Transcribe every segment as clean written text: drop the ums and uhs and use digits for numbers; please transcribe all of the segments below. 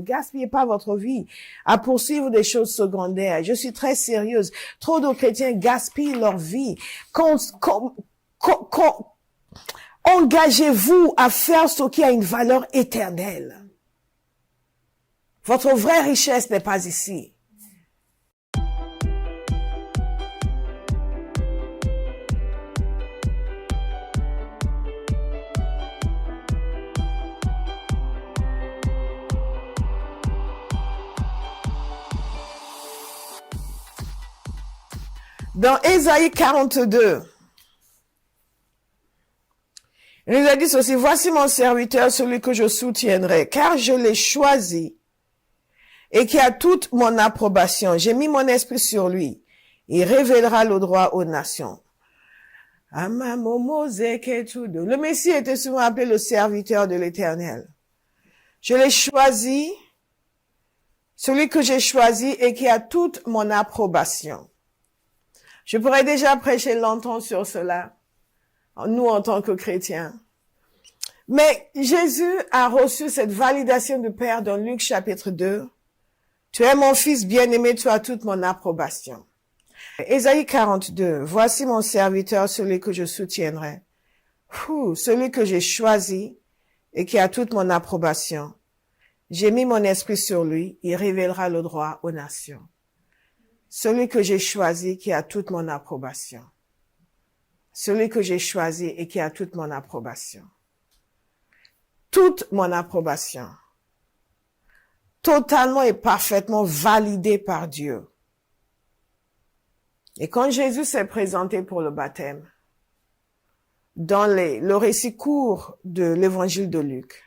Ne gaspillez pas votre vie à poursuivre des choses secondaires. Je suis très sérieuse. Trop de chrétiens gaspillent leur vie. Engagez-vous à faire ce qui a une valeur éternelle. Votre vraie richesse n'est pas ici. Dans Ésaïe 42, il nous a dit ceci, « Voici mon serviteur, celui que je soutiendrai, car je l'ai choisi et qui a toute mon approbation. J'ai mis mon esprit sur lui. Il révélera le droit aux nations. » Le Messie était souvent appelé le serviteur de l'Éternel. Je l'ai choisi, celui que j'ai choisi et qui a toute mon approbation. Je pourrais déjà prêcher longtemps sur cela, nous en tant que chrétiens. Mais Jésus a reçu cette validation du Père dans Luc chapitre 2. Tu es mon fils bien-aimé, tu as toute mon approbation. Ésaïe 42, voici mon serviteur, celui que je soutiendrai. Celui que j'ai choisi et qui a toute mon approbation. J'ai mis mon esprit sur lui, il révélera le droit aux nations. Celui que j'ai choisi qui a toute mon approbation. Celui que j'ai choisi et qui a toute mon approbation. Toute mon approbation. Totalement et parfaitement validée par Dieu. Et quand Jésus s'est présenté pour le baptême, dans le récit court de l'évangile de Luc,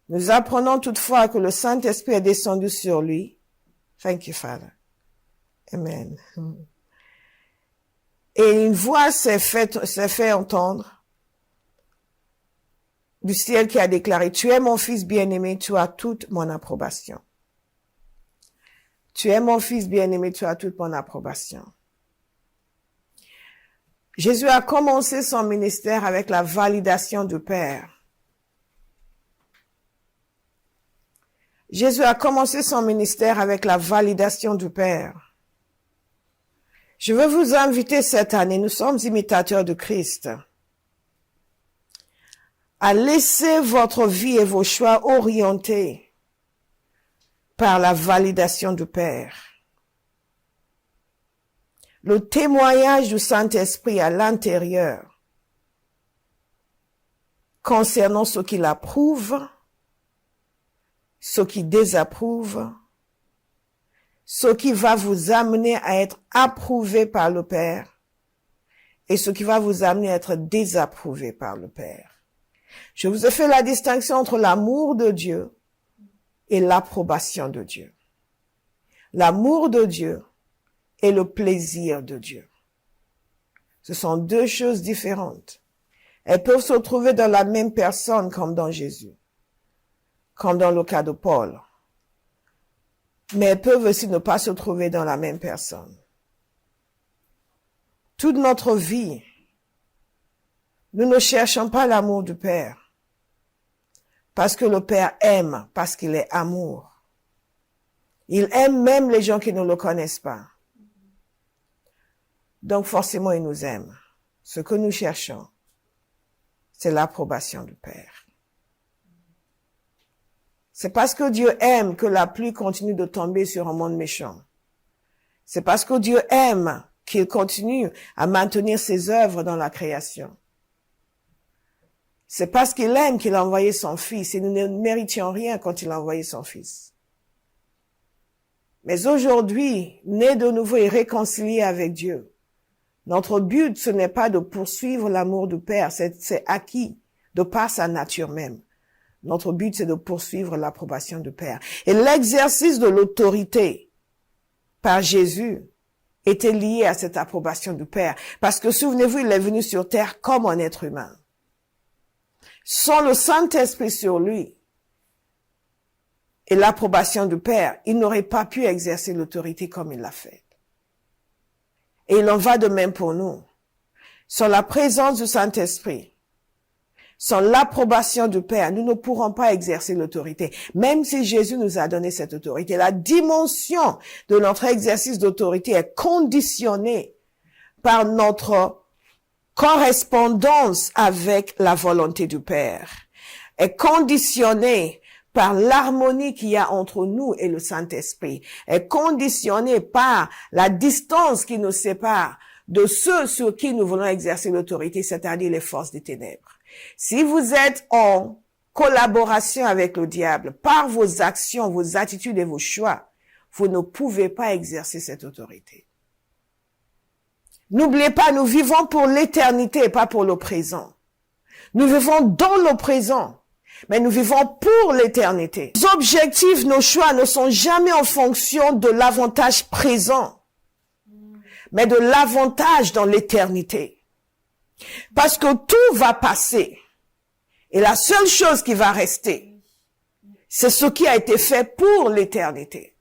nous apprenons toutefois que le Saint-Esprit est descendu sur lui. Thank you, Father. Amen. Et une voix s'est fait entendre du ciel qui a déclaré, « Tu es mon fils bien-aimé, tu as toute mon approbation. » Tu es mon fils bien-aimé, tu as toute mon approbation. Jésus a commencé son ministère avec la validation du Père. Jésus a commencé son ministère avec la validation du Père. Je veux vous inviter cette année, nous sommes imitateurs de Christ, à laisser votre vie et vos choix orientés par la validation du Père. Le témoignage du Saint-Esprit à l'intérieur concernant ce qu'il approuve, ce qui désapprouve, ce qui va vous amener à être approuvé par le Père et ce qui va vous amener à être désapprouvé par le Père. Je vous ai fait la distinction entre l'amour de Dieu et l'approbation de Dieu. L'amour de Dieu et le plaisir de Dieu. Ce sont deux choses différentes. Elles peuvent se trouver dans la même personne comme dans Jésus, comme dans le cas de Paul. Mais elles peuvent aussi ne pas se trouver dans la même personne. Toute notre vie, nous ne cherchons pas l'amour du Père. Parce que le Père aime, parce qu'il est amour. Il aime même les gens qui ne le connaissent pas. Donc forcément, il nous aime. Ce que nous cherchons, c'est l'approbation du Père. C'est parce que Dieu aime que la pluie continue de tomber sur un monde méchant. C'est parce que Dieu aime qu'il continue à maintenir ses œuvres dans la création. C'est parce qu'il aime qu'il a envoyé son Fils et nous ne méritions rien quand il a envoyé son Fils. Mais aujourd'hui, né de nouveau et réconcilié avec Dieu, notre but, ce n'est pas de poursuivre l'amour du Père, c'est acquis de par sa nature même. Notre but, c'est de poursuivre l'approbation du Père. Et l'exercice de l'autorité par Jésus était lié à cette approbation du Père. Parce que souvenez-vous, il est venu sur terre comme un être humain. Sans le Saint-Esprit sur lui et l'approbation du Père, il n'aurait pas pu exercer l'autorité comme il l'a fait. Et il en va de même pour nous. Sans la présence du Saint-Esprit, sans l'approbation du Père, nous ne pourrons pas exercer l'autorité. Même si Jésus nous a donné cette autorité, la dimension de notre exercice d'autorité est conditionnée par notre correspondance avec la volonté du Père, est conditionnée par l'harmonie qu'il y a entre nous et le Saint-Esprit, est conditionnée par la distance qui nous sépare de ceux sur qui nous voulons exercer l'autorité, c'est-à-dire les forces des ténèbres. Si vous êtes en collaboration avec le diable par vos actions, vos attitudes et vos choix, vous ne pouvez pas exercer cette autorité. N'oubliez pas, nous vivons pour l'éternité et pas pour le présent. Nous vivons dans le présent, mais nous vivons pour l'éternité. Nos objectifs, nos choix ne sont jamais en fonction de l'avantage présent, mais de l'avantage dans l'éternité. Parce que tout va passer. Et la seule chose qui va rester, c'est ce qui a été fait pour l'éternité.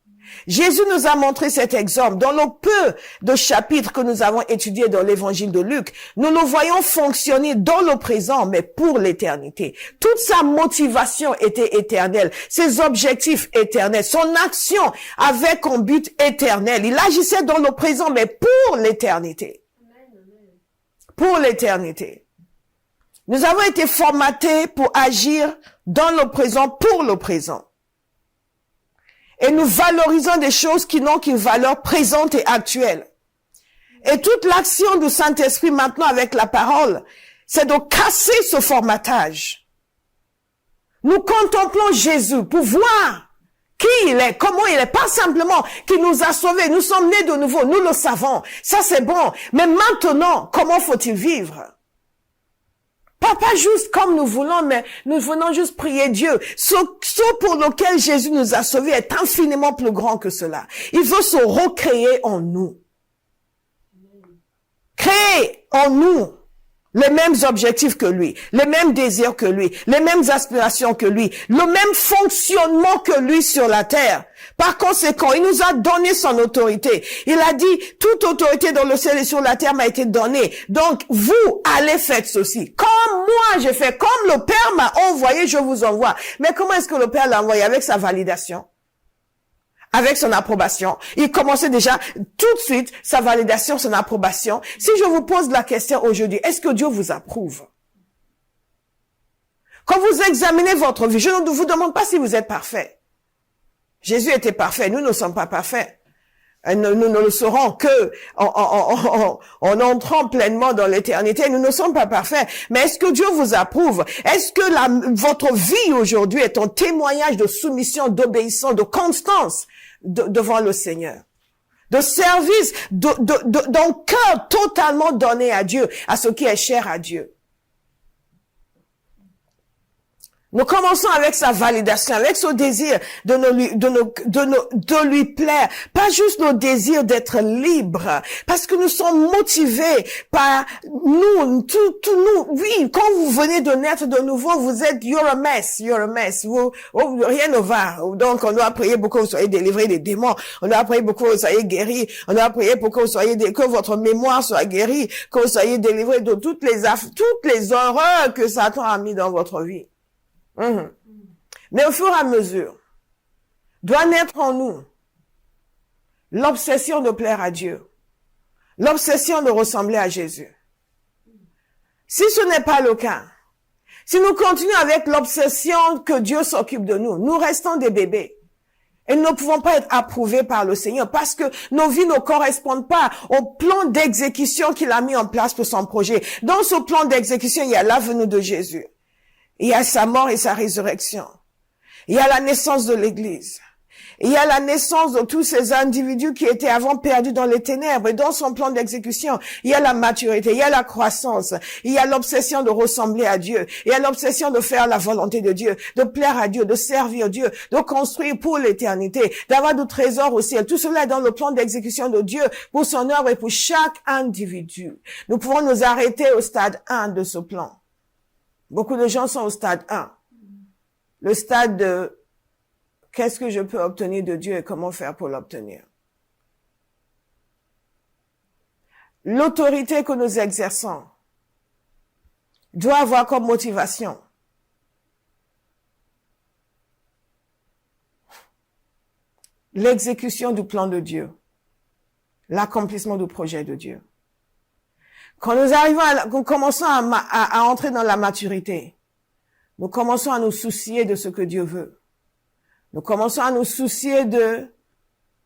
Jésus nous a montré cet exemple. Dans le peu de chapitres que nous avons étudiés dans l'évangile de Luc, nous le voyons fonctionner dans le présent, mais pour l'éternité. Toute sa motivation était éternelle, ses objectifs éternels, son action avait comme but éternel. Il agissait dans le présent, mais pour l'éternité. Pour l'éternité. Nous avons été formatés pour agir dans le présent, pour le présent. Et nous valorisons des choses qui n'ont qu'une valeur présente et actuelle. Et toute l'action du Saint-Esprit maintenant avec la parole, c'est de casser ce formatage. Nous contemplons Jésus pour voir qui il est, comment il est, pas simplement qu'il nous a sauvés, nous sommes nés de nouveau, nous le savons, ça c'est bon. Mais maintenant, comment faut-il vivre? Pas juste comme nous voulons, mais nous venons juste prier Dieu. Ce pour lequel Jésus nous a sauvés est infiniment plus grand que cela. Il veut se recréer en nous. Créer en nous les mêmes objectifs que lui, les mêmes désirs que lui, les mêmes aspirations que lui, le même fonctionnement que lui sur la terre. Par conséquent, il nous a donné son autorité. Il a dit, toute autorité dans le ciel et sur la terre m'a été donnée. Donc, vous allez faire ceci. Comme moi, j'ai fait, comme le Père m'a envoyé, je vous envoie. Mais comment est-ce que le Père l'a envoyé? Avec sa validation. Avec son approbation. Il commençait déjà tout de suite sa validation, son approbation. Si je vous pose la question aujourd'hui, est-ce que Dieu vous approuve? Quand vous examinez votre vie, je ne vous demande pas si vous êtes parfait. Jésus était parfait, nous ne sommes pas parfaits. Nous ne le saurons que en entrant pleinement dans l'éternité. Nous ne sommes pas parfaits. Mais est-ce que Dieu vous approuve? Est-ce que votre vie aujourd'hui est un témoignage de soumission, d'obéissance, de constance devant le Seigneur? De service, d'un cœur totalement donné à Dieu, à ce qui est cher à Dieu. Nous commençons avec sa validation, avec ce désir de lui plaire. Pas juste le désir d'être libre, parce que nous sommes motivés par nous, nous. Oui, quand vous venez de naître de nouveau, vous êtes, you're a mess. Rien ne va. Donc, on doit prier pour que vous soyez délivrés des démons. On doit prier pour que vous soyez guéris. On doit prier pour que vous soyez, que votre mémoire soit guérie, que vous soyez délivrés de toutes les horreurs que Satan a mis dans votre vie. Mais au fur et à mesure, doit naître en nous l'obsession de plaire à Dieu, l'obsession de ressembler à Jésus. Si ce n'est pas le cas, si nous continuons avec l'obsession que Dieu s'occupe de nous, nous restons des bébés. Et nous ne pouvons pas être approuvés par le Seigneur parce que nos vies ne correspondent pas au plan d'exécution qu'il a mis en place pour son projet. Dans ce plan d'exécution, il y a la venue de Jésus. Il y a sa mort et sa résurrection. Il y a la naissance de l'Église. Il y a la naissance de tous ces individus qui étaient avant perdus dans les ténèbres. Et dans son plan d'exécution, il y a la maturité, il y a la croissance, il y a l'obsession de ressembler à Dieu, il y a l'obsession de faire la volonté de Dieu, de plaire à Dieu, de servir Dieu, de construire pour l'éternité, d'avoir du trésor au ciel. Tout cela est dans le plan d'exécution de Dieu pour son œuvre et pour chaque individu. Nous pouvons nous arrêter au stade 1 de ce plan. Beaucoup de gens sont au stade 1. Le stade de qu'est-ce que je peux obtenir de Dieu et comment faire pour l'obtenir. L'autorité que nous exerçons doit avoir comme motivation l'exécution du plan de Dieu, l'accomplissement du projet de Dieu. Quand nous commençons à entrer dans la maturité, nous commençons à nous soucier de ce que Dieu veut. Nous commençons à nous soucier de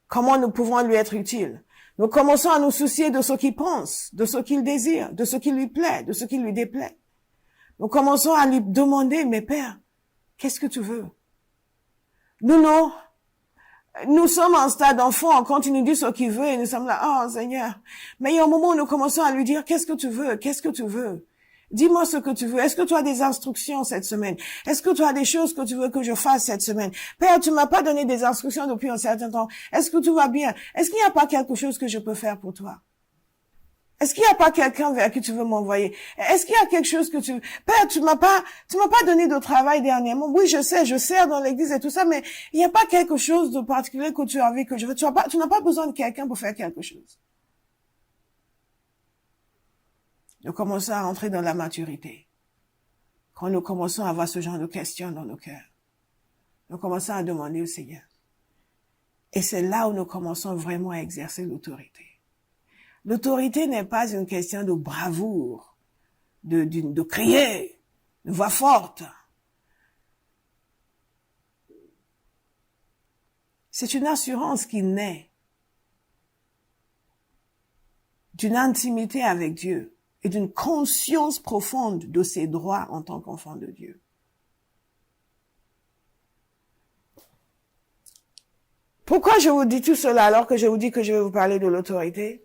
comment nous pouvons lui être utiles. Nous commençons à nous soucier de ce qu'il pense, de ce qu'il désire, de ce qui lui plaît, de ce qui lui déplaît. Nous commençons à lui demander, mais Père, qu'est-ce que tu veux? Nous sommes en stade d'enfant, quand il nous dit ce qu'il veut, et nous sommes là, oh Seigneur. Mais il y a un moment où nous commençons à lui dire, qu'est-ce que tu veux? Qu'est-ce que tu veux? Dis-moi ce que tu veux. Est-ce que tu as des instructions cette semaine? Est-ce que tu as des choses que tu veux que je fasse cette semaine? Père, tu m'as pas donné des instructions depuis un certain temps. Est-ce que tout va bien? Est-ce qu'il n'y a pas quelque chose que je peux faire pour toi? Est-ce qu'il n'y a pas quelqu'un vers qui tu veux m'envoyer? Est-ce qu'il y a quelque chose que tu... Père, tu m'as pas donné de travail dernièrement. Oui, je sais, je sers dans l'église et tout ça, mais il n'y a pas quelque chose de particulier que tu as envie que je veux. Tu n'as pas besoin de quelqu'un pour faire quelque chose. Nous commençons à entrer dans la maturité. Quand nous commençons à avoir ce genre de questions dans nos cœurs, nous commençons à demander au Seigneur. Et c'est là où nous commençons vraiment à exercer l'autorité. L'autorité n'est pas une question de bravoure, de crier, de voix forte. C'est une assurance qui naît d'une intimité avec Dieu et d'une conscience profonde de ses droits en tant qu'enfant de Dieu. Pourquoi je vous dis tout cela alors que je vous dis que je vais vous parler de l'autorité?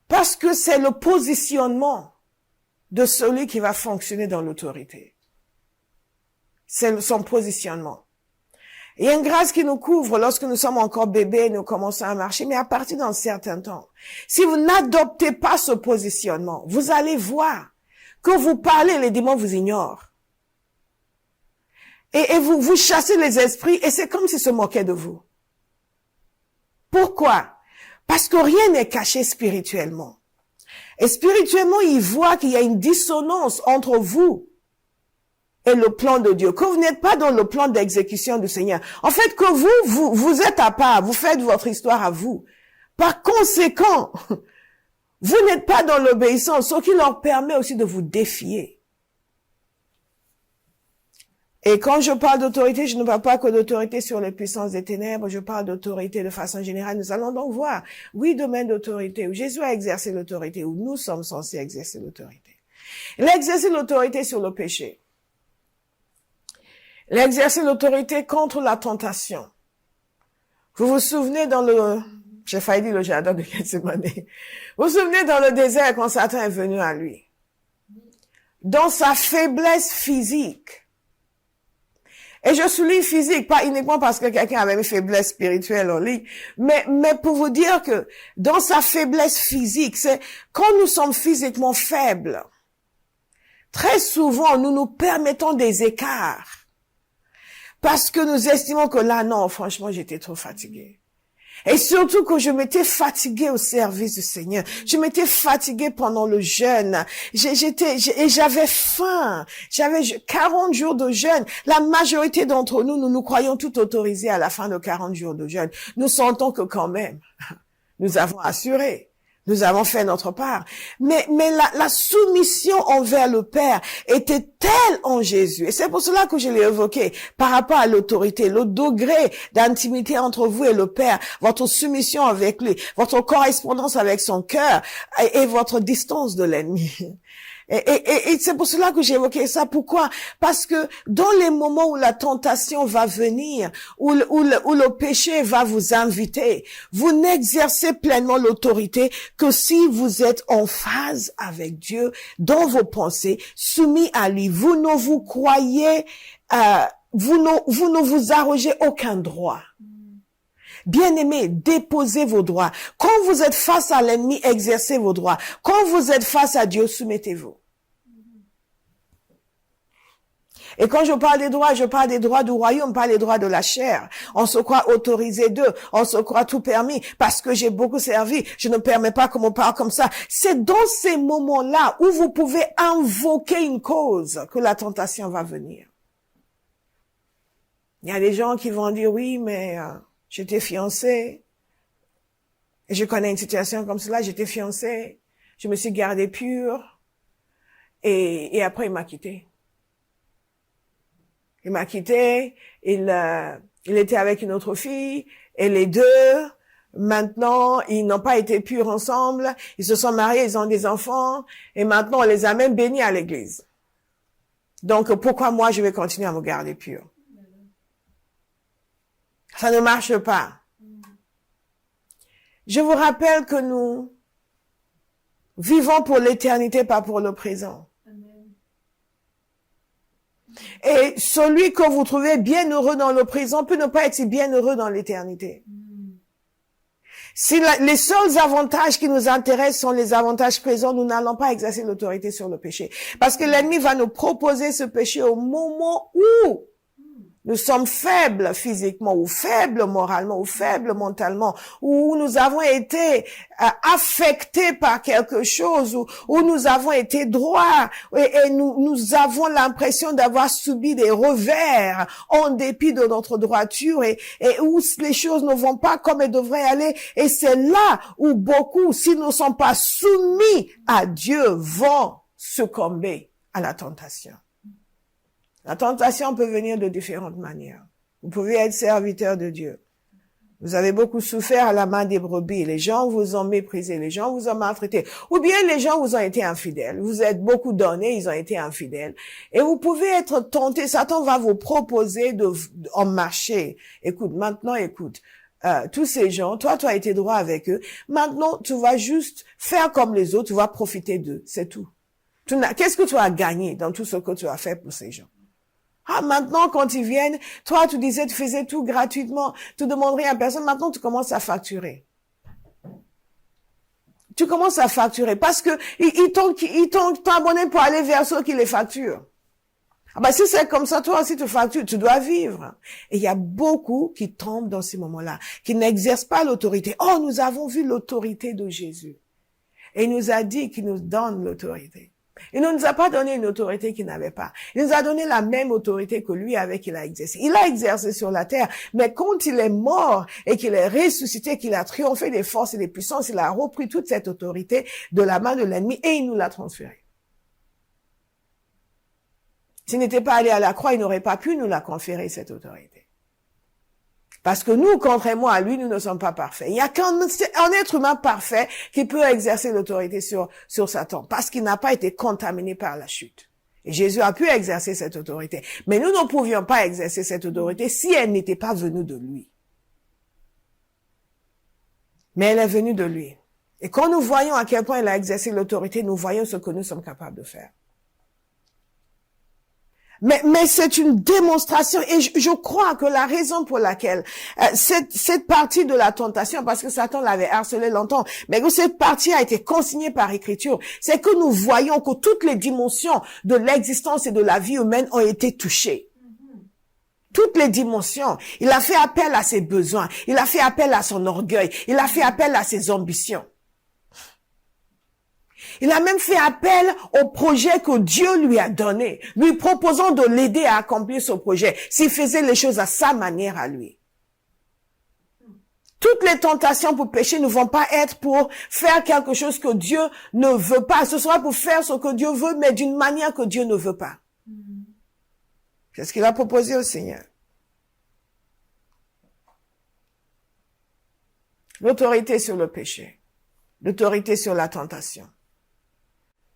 Parce que c'est le positionnement de celui qui va fonctionner dans l'autorité. C'est son positionnement. Il y a une grâce qui nous couvre lorsque nous sommes encore bébés, nous commençons à marcher, mais à partir d'un certain temps. Si vous n'adoptez pas ce positionnement, vous allez voir que vous parlez, les démons vous ignorent. Et vous chassez les esprits et c'est comme s'ils se moquaient de vous. Pourquoi? Parce que rien n'est caché spirituellement. Et spirituellement, ils voient qu'il y a une dissonance entre vous et le plan de Dieu, que vous n'êtes pas dans le plan d'exécution du Seigneur. En fait, que vous êtes à part, vous faites votre histoire à vous. Par conséquent, vous n'êtes pas dans l'obéissance, ce qui leur permet aussi de vous défier. Et quand je parle d'autorité, je ne parle pas que d'autorité sur les puissances des ténèbres, je parle d'autorité de façon générale. Nous allons donc voir, oui, domaine d'autorité, où Jésus a exercé l'autorité, où nous sommes censés exercer l'autorité. Il a exercé l'autorité sur le péché. Il a exercé l'autorité contre la tentation. Vous vous souvenez j'ai failli dire le jardin de Gethsémane. Vous vous souvenez dans le désert quand Satan est venu à lui. Dans sa faiblesse physique. Et je souligne physique, pas uniquement parce que quelqu'un avait une faiblesse spirituelle en lui, mais pour vous dire que dans sa faiblesse physique, c'est quand nous sommes physiquement faibles, très souvent nous nous permettons des écarts parce que nous estimons que là, non, franchement, j'étais trop fatiguée. Et surtout que je m'étais fatiguée au service du Seigneur. Je m'étais fatiguée pendant le jeûne. Et j'avais faim. J'avais 40 jours de jeûne. La majorité d'entre nous, nous croyons tout autorisés à la fin de 40 jours de jeûne. Nous sentons que quand même, nous avons assuré. Nous avons fait notre part. Mais la soumission envers le Père était telle en Jésus. Et c'est pour cela que je l'ai évoqué par rapport à l'autorité, le degré d'intimité entre vous et le Père, votre soumission avec lui, votre correspondance avec son cœur et votre distance de l'ennemi. Et c'est pour cela que j'ai évoqué ça. Pourquoi? Parce que dans les moments où la tentation va venir, où le péché va vous inviter, vous n'exercez pleinement l'autorité que si vous êtes en phase avec Dieu, dans vos pensées, soumis à lui. Vous ne vous croyez, vous ne vous arrogez aucun droit. Bien-aimés, déposez vos droits. Quand vous êtes face à l'ennemi, exercez vos droits. Quand vous êtes face à Dieu, soumettez-vous. Et quand je parle des droits du royaume, pas les droits de la chair. On se croit autorisé d'eux, on se croit tout permis. Parce que j'ai beaucoup servi, je ne permets pas qu'on me parle comme ça. C'est dans ces moments-là où vous pouvez invoquer une cause que la tentation va venir. Il y a des gens qui vont dire, oui, mais j'étais fiancé. Et je connais une situation comme cela, j'étais fiancé, je me suis gardée pure. Et après, il m'a quitté. Il m'a quitté, il était avec une autre fille, et les deux, maintenant, ils n'ont pas été purs ensemble, ils se sont mariés, ils ont des enfants, et maintenant, on les a même bénis à l'église. Donc, pourquoi moi, je vais continuer à me garder pure? Ça ne marche pas. Je vous rappelle que nous vivons pour l'éternité, pas pour le présent. Et celui que vous trouvez bien heureux dans le présent peut ne pas être bien heureux dans l'éternité. Si les seuls avantages qui nous intéressent sont les avantages présents, nous n'allons pas exercer l'autorité sur le péché. Parce que l'ennemi va nous proposer ce péché au moment où nous sommes faibles physiquement, ou faibles moralement, ou faibles mentalement, où nous avons été affectés par quelque chose, où nous avons été droits, et nous avons l'impression d'avoir subi des revers en dépit de notre droiture, et où les choses ne vont pas comme elles devraient aller. Et c'est là où beaucoup, s'ils ne sont pas soumis à Dieu, vont succomber à la tentation. La tentation peut venir de différentes manières. Vous pouvez être serviteur de Dieu. Vous avez beaucoup souffert à la main des brebis. Les gens vous ont méprisé, les gens vous ont maltraité. Ou bien les gens vous ont été infidèles. Vous êtes beaucoup donné, ils ont été infidèles. Et vous pouvez être tenté. Satan va vous proposer en marcher. Écoute, tous ces gens, toi, tu as été droit avec eux. Maintenant, tu vas juste faire comme les autres, tu vas profiter d'eux. C'est tout. Qu'est-ce que tu as gagné dans tout ce que tu as fait pour ces gens? Ah, maintenant, quand ils viennent, toi, tu disais, tu faisais tout gratuitement, tu demandes rien à personne. Maintenant, tu commences à facturer. Tu commences à facturer parce que ils t'ont abonné pour aller vers ceux qui les facturent. Ah ben, si c'est comme ça, toi aussi, tu factures, tu dois vivre. Et il y a beaucoup qui tombent dans ces moments-là, qui n'exercent pas l'autorité. Oh, nous avons vu l'autorité de Jésus. Et il nous a dit qu'il nous donne l'autorité. Il ne nous a pas donné une autorité qu'il n'avait pas. Il nous a donné la même autorité que lui avait qu'il a exercé. Il a exercé sur la terre, mais quand il est mort et qu'il est ressuscité, qu'il a triomphé des forces et des puissances, il a repris toute cette autorité de la main de l'ennemi et il nous l'a transférée. S'il n'était pas allé à la croix, il n'aurait pas pu nous la conférer, cette autorité. Parce que nous, contrairement à lui, nous ne sommes pas parfaits. Il n'y a qu'un être humain parfait qui peut exercer l'autorité sur Satan, parce qu'il n'a pas été contaminé par la chute. Et Jésus a pu exercer cette autorité. Mais nous ne pouvions pas exercer cette autorité si elle n'était pas venue de lui. Mais elle est venue de lui. Et quand nous voyons à quel point il a exercé l'autorité, nous voyons ce que nous sommes capables de faire. Mais c'est une démonstration et je crois que la raison pour laquelle cette partie de la tentation, parce que Satan l'avait harcelé longtemps, mais que cette partie a été consignée par écriture, c'est que nous voyons que toutes les dimensions de l'existence et de la vie humaine ont été touchées. Toutes les dimensions. Il a fait appel à ses besoins, il a fait appel à son orgueil, il a fait appel à ses ambitions. Il a même fait appel au projet que Dieu lui a donné, lui proposant de l'aider à accomplir ce projet, s'il faisait les choses à sa manière à lui. Toutes les tentations pour pécher ne vont pas être pour faire quelque chose que Dieu ne veut pas. Ce sera pour faire ce que Dieu veut, mais d'une manière que Dieu ne veut pas. C'est ce qu'il a proposé au Seigneur. L'autorité sur le péché, l'autorité sur la tentation.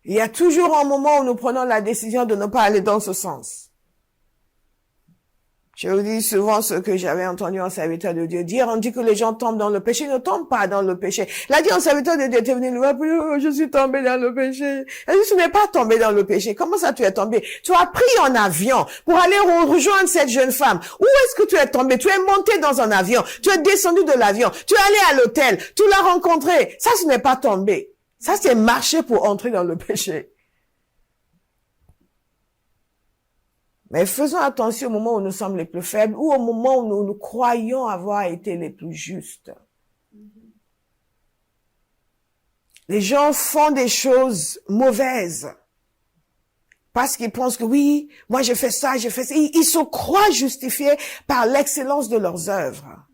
Il y a toujours un moment où nous prenons la décision de ne pas aller dans ce sens. Je vous dis souvent ce que j'avais entendu un serviteur de Dieu dire. On dit que les gens tombent dans le péché, ils ne tombent pas dans le péché. Il a dit un serviteur de Dieu était venu le voir, je suis tombé dans le péché. Il a dit, tu n'es pas tombé dans le péché. Comment ça tu es tombé? Tu as pris un avion pour aller rejoindre cette jeune femme. Où est-ce que tu es tombé? Tu es monté dans un avion. Tu es descendu de l'avion. Tu es allé à l'hôtel. Tu l'as rencontré. Ça, ce n'est pas tombé. Ça, c'est marcher pour entrer dans le péché. Mais faisons attention au moment où nous sommes les plus faibles ou au moment où nous croyons avoir été les plus justes. Les gens font des choses mauvaises parce qu'ils pensent que oui, moi j'ai fait ça, j'ai fait ça. Ils se croient justifiés par l'excellence de leurs œuvres.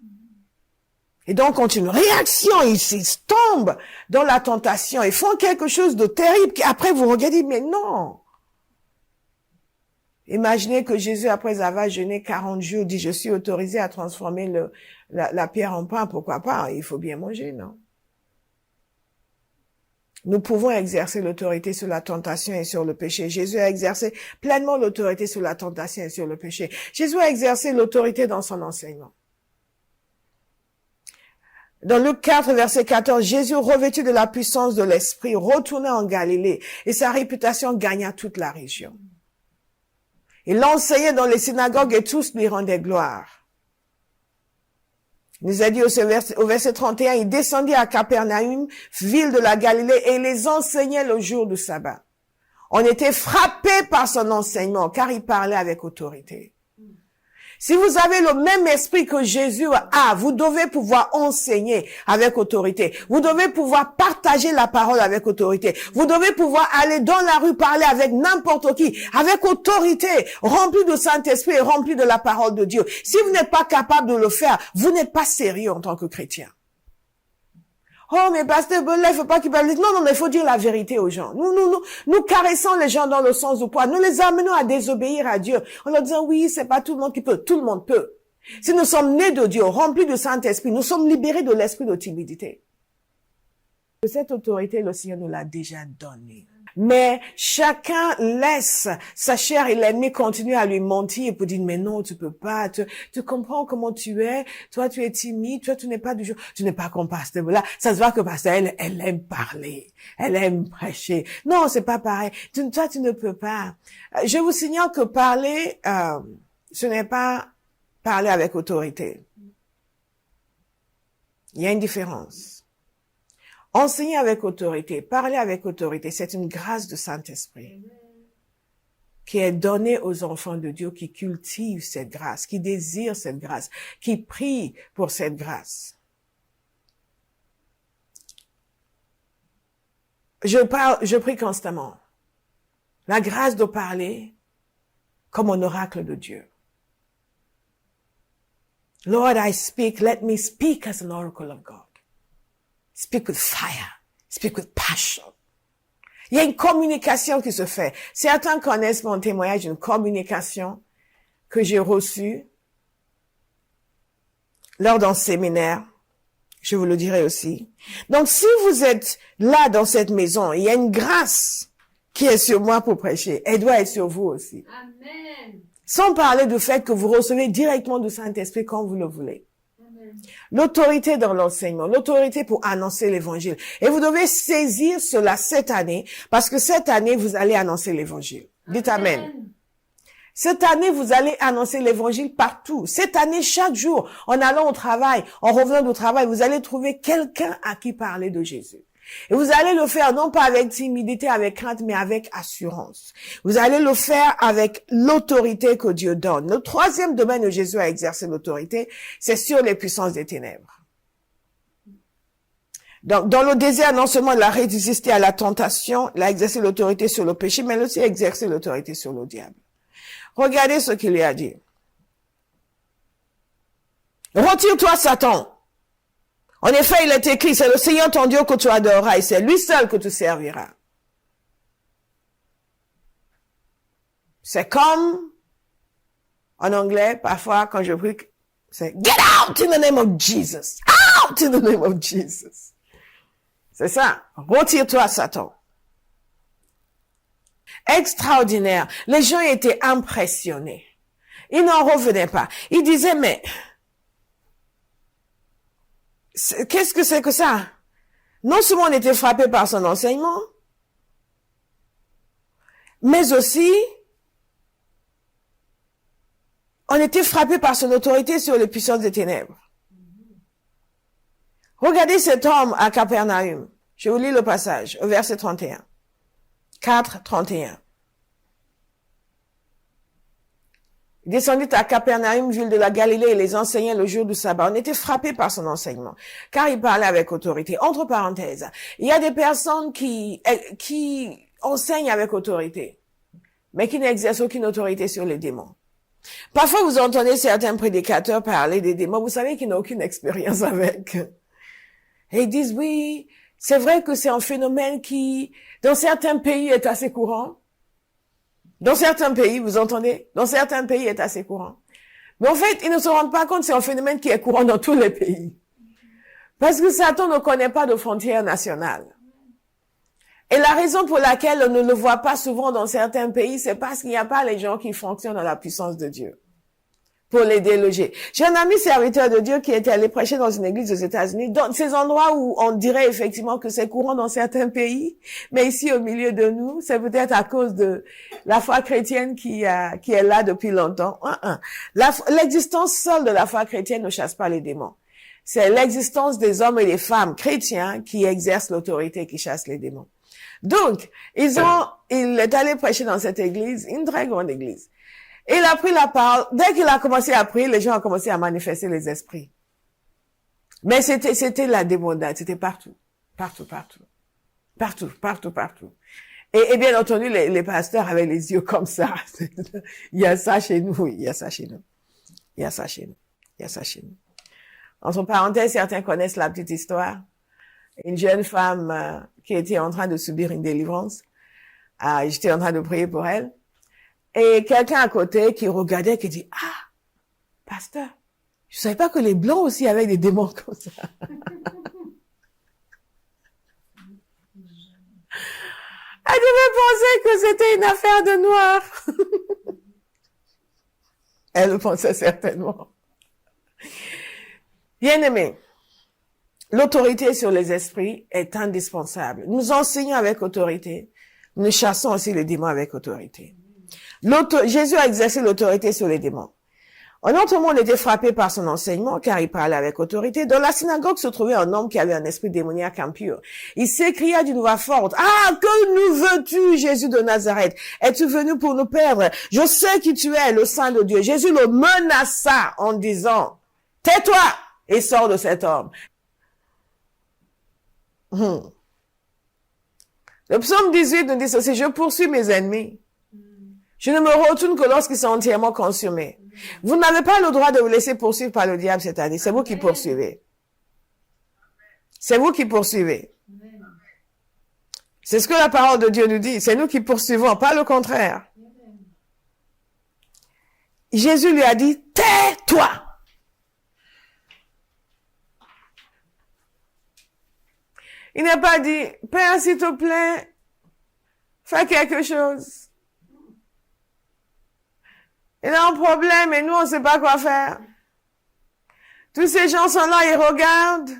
Et donc, quand une réaction, ils tombent dans la tentation, ils font quelque chose de terrible, qu'après vous regardez, mais non. Imaginez que Jésus, après avoir jeûné 40 jours, dit, je suis autorisé à transformer la pierre en pain, pourquoi pas? Il faut bien manger, non? Nous pouvons exercer l'autorité sur la tentation et sur le péché. Jésus a exercé pleinement l'autorité sur la tentation et sur le péché. Jésus a exercé l'autorité dans son enseignement. Dans Luc 4, verset 14, Jésus, revêtu de la puissance de l'Esprit, retourna en Galilée et sa réputation gagna toute la région. Il enseignait dans les synagogues et tous lui rendaient gloire. Il nous a dit au verset 31, il descendit à Capernaum, ville de la Galilée, et il les enseignait le jour du sabbat. On était frappé par son enseignement, car il parlait avec autorité. Si vous avez le même esprit que Jésus a, vous devez pouvoir enseigner avec autorité. Vous devez pouvoir partager la parole avec autorité. Vous devez pouvoir aller dans la rue parler avec n'importe qui, avec autorité, rempli de Saint-Esprit et rempli de la parole de Dieu. Si vous n'êtes pas capable de le faire, vous n'êtes pas sérieux en tant que chrétien. Oh, mais pasteur, là, il faut pas qu'il parle. Non, il faut dire la vérité aux gens. Nous caressons les gens dans le sens du poids. Nous les amenons à désobéir à Dieu. En leur disant, oui, c'est pas tout le monde qui peut. Tout le monde peut. Si nous sommes nés de Dieu, remplis du Saint-Esprit, nous sommes libérés de l'esprit de timidité. Cette autorité, le Seigneur nous l'a déjà donnée. Mais chacun laisse sa chair et l'ennemi continuer à lui mentir pour dire, mais non, tu peux pas, tu comprends comment tu es, toi tu es timide, toi tu n'es pas du genre, tu n'es pas comme pasteur. Là, ça se voit que pasteur, elle aime parler, elle aime prêcher. Non, c'est pas pareil. Toi tu ne peux pas. Je vous signale que parler, ce n'est pas parler avec autorité. Il y a une différence. Enseigner avec autorité, parler avec autorité, c'est une grâce du Saint-Esprit qui est donnée aux enfants de Dieu qui cultivent cette grâce, qui désirent cette grâce, qui prient pour cette grâce. Je prie constamment. La grâce de parler comme un oracle de Dieu. Lord, I speak, let me speak as an oracle of God. Speak with fire. Speak with passion. Il y a une communication qui se fait. Certains connaissent mon témoignage d'une communication que j'ai reçue lors d'un séminaire. Je vous le dirai aussi. Donc, si vous êtes là dans cette maison, il y a une grâce qui est sur moi pour prêcher. Elle doit être sur vous aussi. Amen. Sans parler du fait que vous recevez directement du Saint-Esprit quand vous le voulez. L'autorité dans l'enseignement, l'autorité pour annoncer l'évangile. Et vous devez saisir cela cette année, parce que cette année, vous allez annoncer l'évangile. Dites Amen. Cette année, vous allez annoncer l'évangile partout. Cette année, chaque jour, en allant au travail, en revenant du travail, vous allez trouver quelqu'un à qui parler de Jésus. Et vous allez le faire non pas avec timidité, avec crainte, mais avec assurance. Vous allez le faire avec l'autorité que Dieu donne. Le troisième domaine où Jésus a exercé l'autorité, c'est sur les puissances des ténèbres. Donc, dans le désert, non seulement il a résisté à la tentation, il a exercé l'autorité sur le péché, mais il a aussi exercé l'autorité sur le diable. Regardez ce qu'il lui a dit. Retire-toi, Satan. En effet, il est écrit, c'est le Seigneur ton Dieu que tu adoreras et c'est lui seul que tu serviras. C'est comme, en anglais, parfois, quand je prie, c'est get out in the name of Jesus. Out in the name of Jesus. C'est ça. Retire-toi, Satan. Extraordinaire. Les gens étaient impressionnés. Ils n'en revenaient pas. Ils disaient, mais qu'est-ce que c'est que ça? Non seulement on était frappé par son enseignement, mais aussi on était frappé par son autorité sur les puissances des ténèbres. Regardez cet homme à Capernaum. Je vous lis le passage au verset 31. 4, 31. Il descendit à Capernaum, ville de la Galilée, et les enseignait le jour du sabbat. On était frappé par son enseignement, car il parlait avec autorité. Entre parenthèses, il y a des personnes qui enseignent avec autorité, mais qui n'exercent aucune autorité sur les démons. Parfois, vous entendez certains prédicateurs parler des démons, vous savez qu'ils n'ont aucune expérience avec. Et ils disent, oui, c'est vrai que c'est un phénomène qui, dans certains pays, est assez courant. Dans certains pays, vous entendez? Dans certains pays, est assez courant. Mais en fait, ils ne se rendent pas compte que c'est un phénomène qui est courant dans tous les pays. Parce que Satan ne connaît pas de frontières nationales. Et la raison pour laquelle on ne le voit pas souvent dans certains pays, c'est parce qu'il n'y a pas les gens qui fonctionnent dans la puissance de Dieu pour les déloger. J'ai un ami serviteur de Dieu qui était allé prêcher dans une église aux États-Unis, dans ces endroits où on dirait effectivement que c'est courant dans certains pays, mais ici au milieu de nous, c'est peut-être à cause de la foi chrétienne qui est là depuis longtemps. L'existence seule de la foi chrétienne ne chasse pas les démons. C'est l'existence des hommes et des femmes chrétiens qui exercent l'autorité qui chasse les démons. Donc, il est allé prêcher dans cette église, une très grande église. Et il a pris la parole. Dès qu'il a commencé à prier, les gens ont commencé à manifester les esprits. Mais c'était la débandade, c'était partout. Partout. Et bien entendu, les pasteurs avaient les yeux comme ça. Il y a ça chez nous, il y a ça chez nous. Entre parenthèses, certains connaissent la petite histoire. Une jeune femme qui était en train de subir une délivrance. J'étais en train de prier pour elle. Et quelqu'un à côté qui regardait, qui dit, ah, pasteur, je savais pas que les blancs aussi avaient des démons comme ça. Elle devait penser que c'était une affaire de noirs. Elle le pensait certainement. Bien-aimé, l'autorité sur les esprits est indispensable. Nous enseignons avec autorité. Nous chassons aussi les démons avec autorité. Jésus a exercé l'autorité sur les démons. Un autre monde était frappé par son enseignement, car il parlait avec autorité. Dans la synagogue se trouvait un homme qui avait un esprit démoniaque impur. Il s'écria d'une voix forte, « Ah, que nous veux-tu, Jésus de Nazareth? Es-tu venu pour nous perdre? Je sais qui tu es, le Saint de Dieu. » Jésus le menaça en disant, « Tais-toi et sors de cet homme. » Le psaume 18 nous dit ceci, « Je poursuis mes ennemis. Je ne me retourne que lorsqu'ils sont entièrement consumés. » Vous n'avez pas le droit de vous laisser poursuivre par le diable cette année. C'est vous qui poursuivez. C'est vous qui poursuivez. C'est ce que la parole de Dieu nous dit. C'est nous qui poursuivons, pas le contraire. Jésus lui a dit, tais-toi. Il n'a pas dit, Père, s'il te plaît, fais quelque chose. Il a un problème et nous, on ne sait pas quoi faire. Tous ces gens sont là, ils regardent.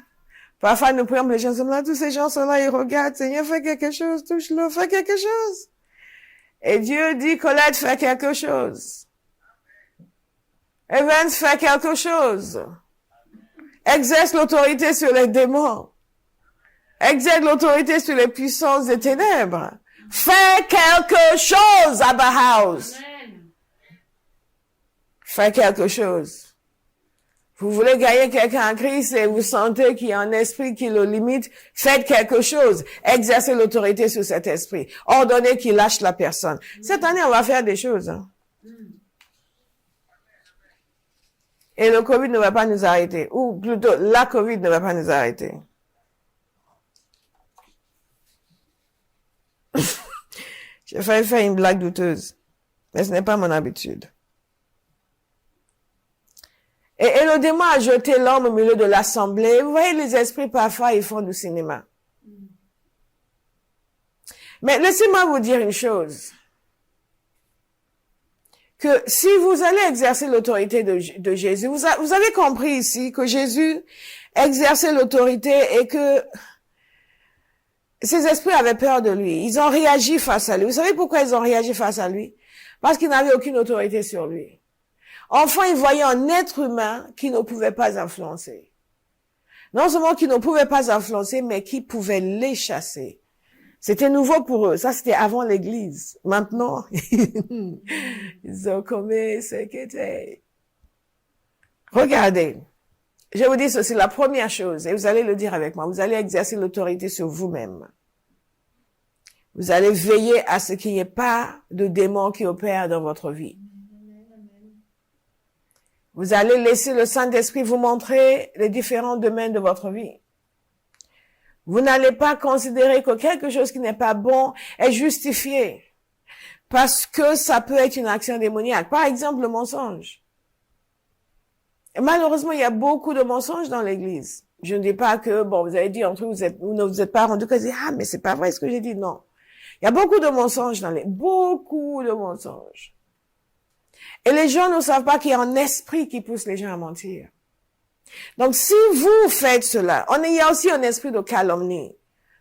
Parfois, nous prions, les gens sont là, tous ces gens sont là, ils regardent. Seigneur, fais quelque chose, touche-le, fais quelque chose. Et Dieu dit, Colette, fais quelque chose. Evans, fais quelque chose. Exerce l'autorité sur les démons. Exerce l'autorité sur les puissances des ténèbres. Fais quelque chose, Abba House. Fais quelque chose. Vous voulez gagner quelqu'un en Christ et vous sentez qu'il y a un esprit qui le limite, faites quelque chose. Exercez l'autorité sur cet esprit. Ordonnez qu'il lâche la personne. Cette année, on va faire des choses. Hein. Et le Covid ne va pas nous arrêter. Ou plutôt, la Covid ne va pas nous arrêter. J'ai failli faire une blague douteuse. Mais ce n'est pas mon habitude. Et le démon a jeté l'homme au milieu de l'assemblée. Vous voyez, les esprits, parfois, ils font du cinéma. Mais laissez-moi vous dire une chose. Que si vous allez exercer l'autorité de Jésus, vous avez compris ici que Jésus exerçait l'autorité et que ces esprits avaient peur de lui. Ils ont réagi face à lui. Vous savez pourquoi ils ont réagi face à lui? Parce qu'ils n'avaient aucune autorité sur lui. Enfin, ils voyaient un être humain qui ne pouvait pas influencer. Non seulement qui ne pouvait pas influencer, mais qui pouvait les chasser. C'était nouveau pour eux. Ça, c'était avant l'église. Maintenant, ils ont commis ce qui était. Regardez. Je vous dis ceci, la première chose, et vous allez le dire avec moi, vous allez exercer l'autorité sur vous-même. Vous allez veiller à ce qu'il n'y ait pas de démons qui opèrent dans votre vie. Vous allez laisser le Saint-Esprit vous montrer les différents domaines de votre vie. Vous n'allez pas considérer que quelque chose qui n'est pas bon est justifié parce que ça peut être une action démoniaque. Par exemple, le mensonge. Et malheureusement, il y a beaucoup de mensonges dans l'Église. Je ne dis pas que, bon, vous avez dit entre vous, vous ne vous êtes pas rendu compte, ah, mais c'est pas vrai ce que j'ai dit. Non. Il y a beaucoup de mensonges beaucoup de mensonges. Et les gens ne savent pas qu'il y a un esprit qui pousse les gens à mentir. Donc, si vous faites cela, il y a aussi un esprit de calomnie,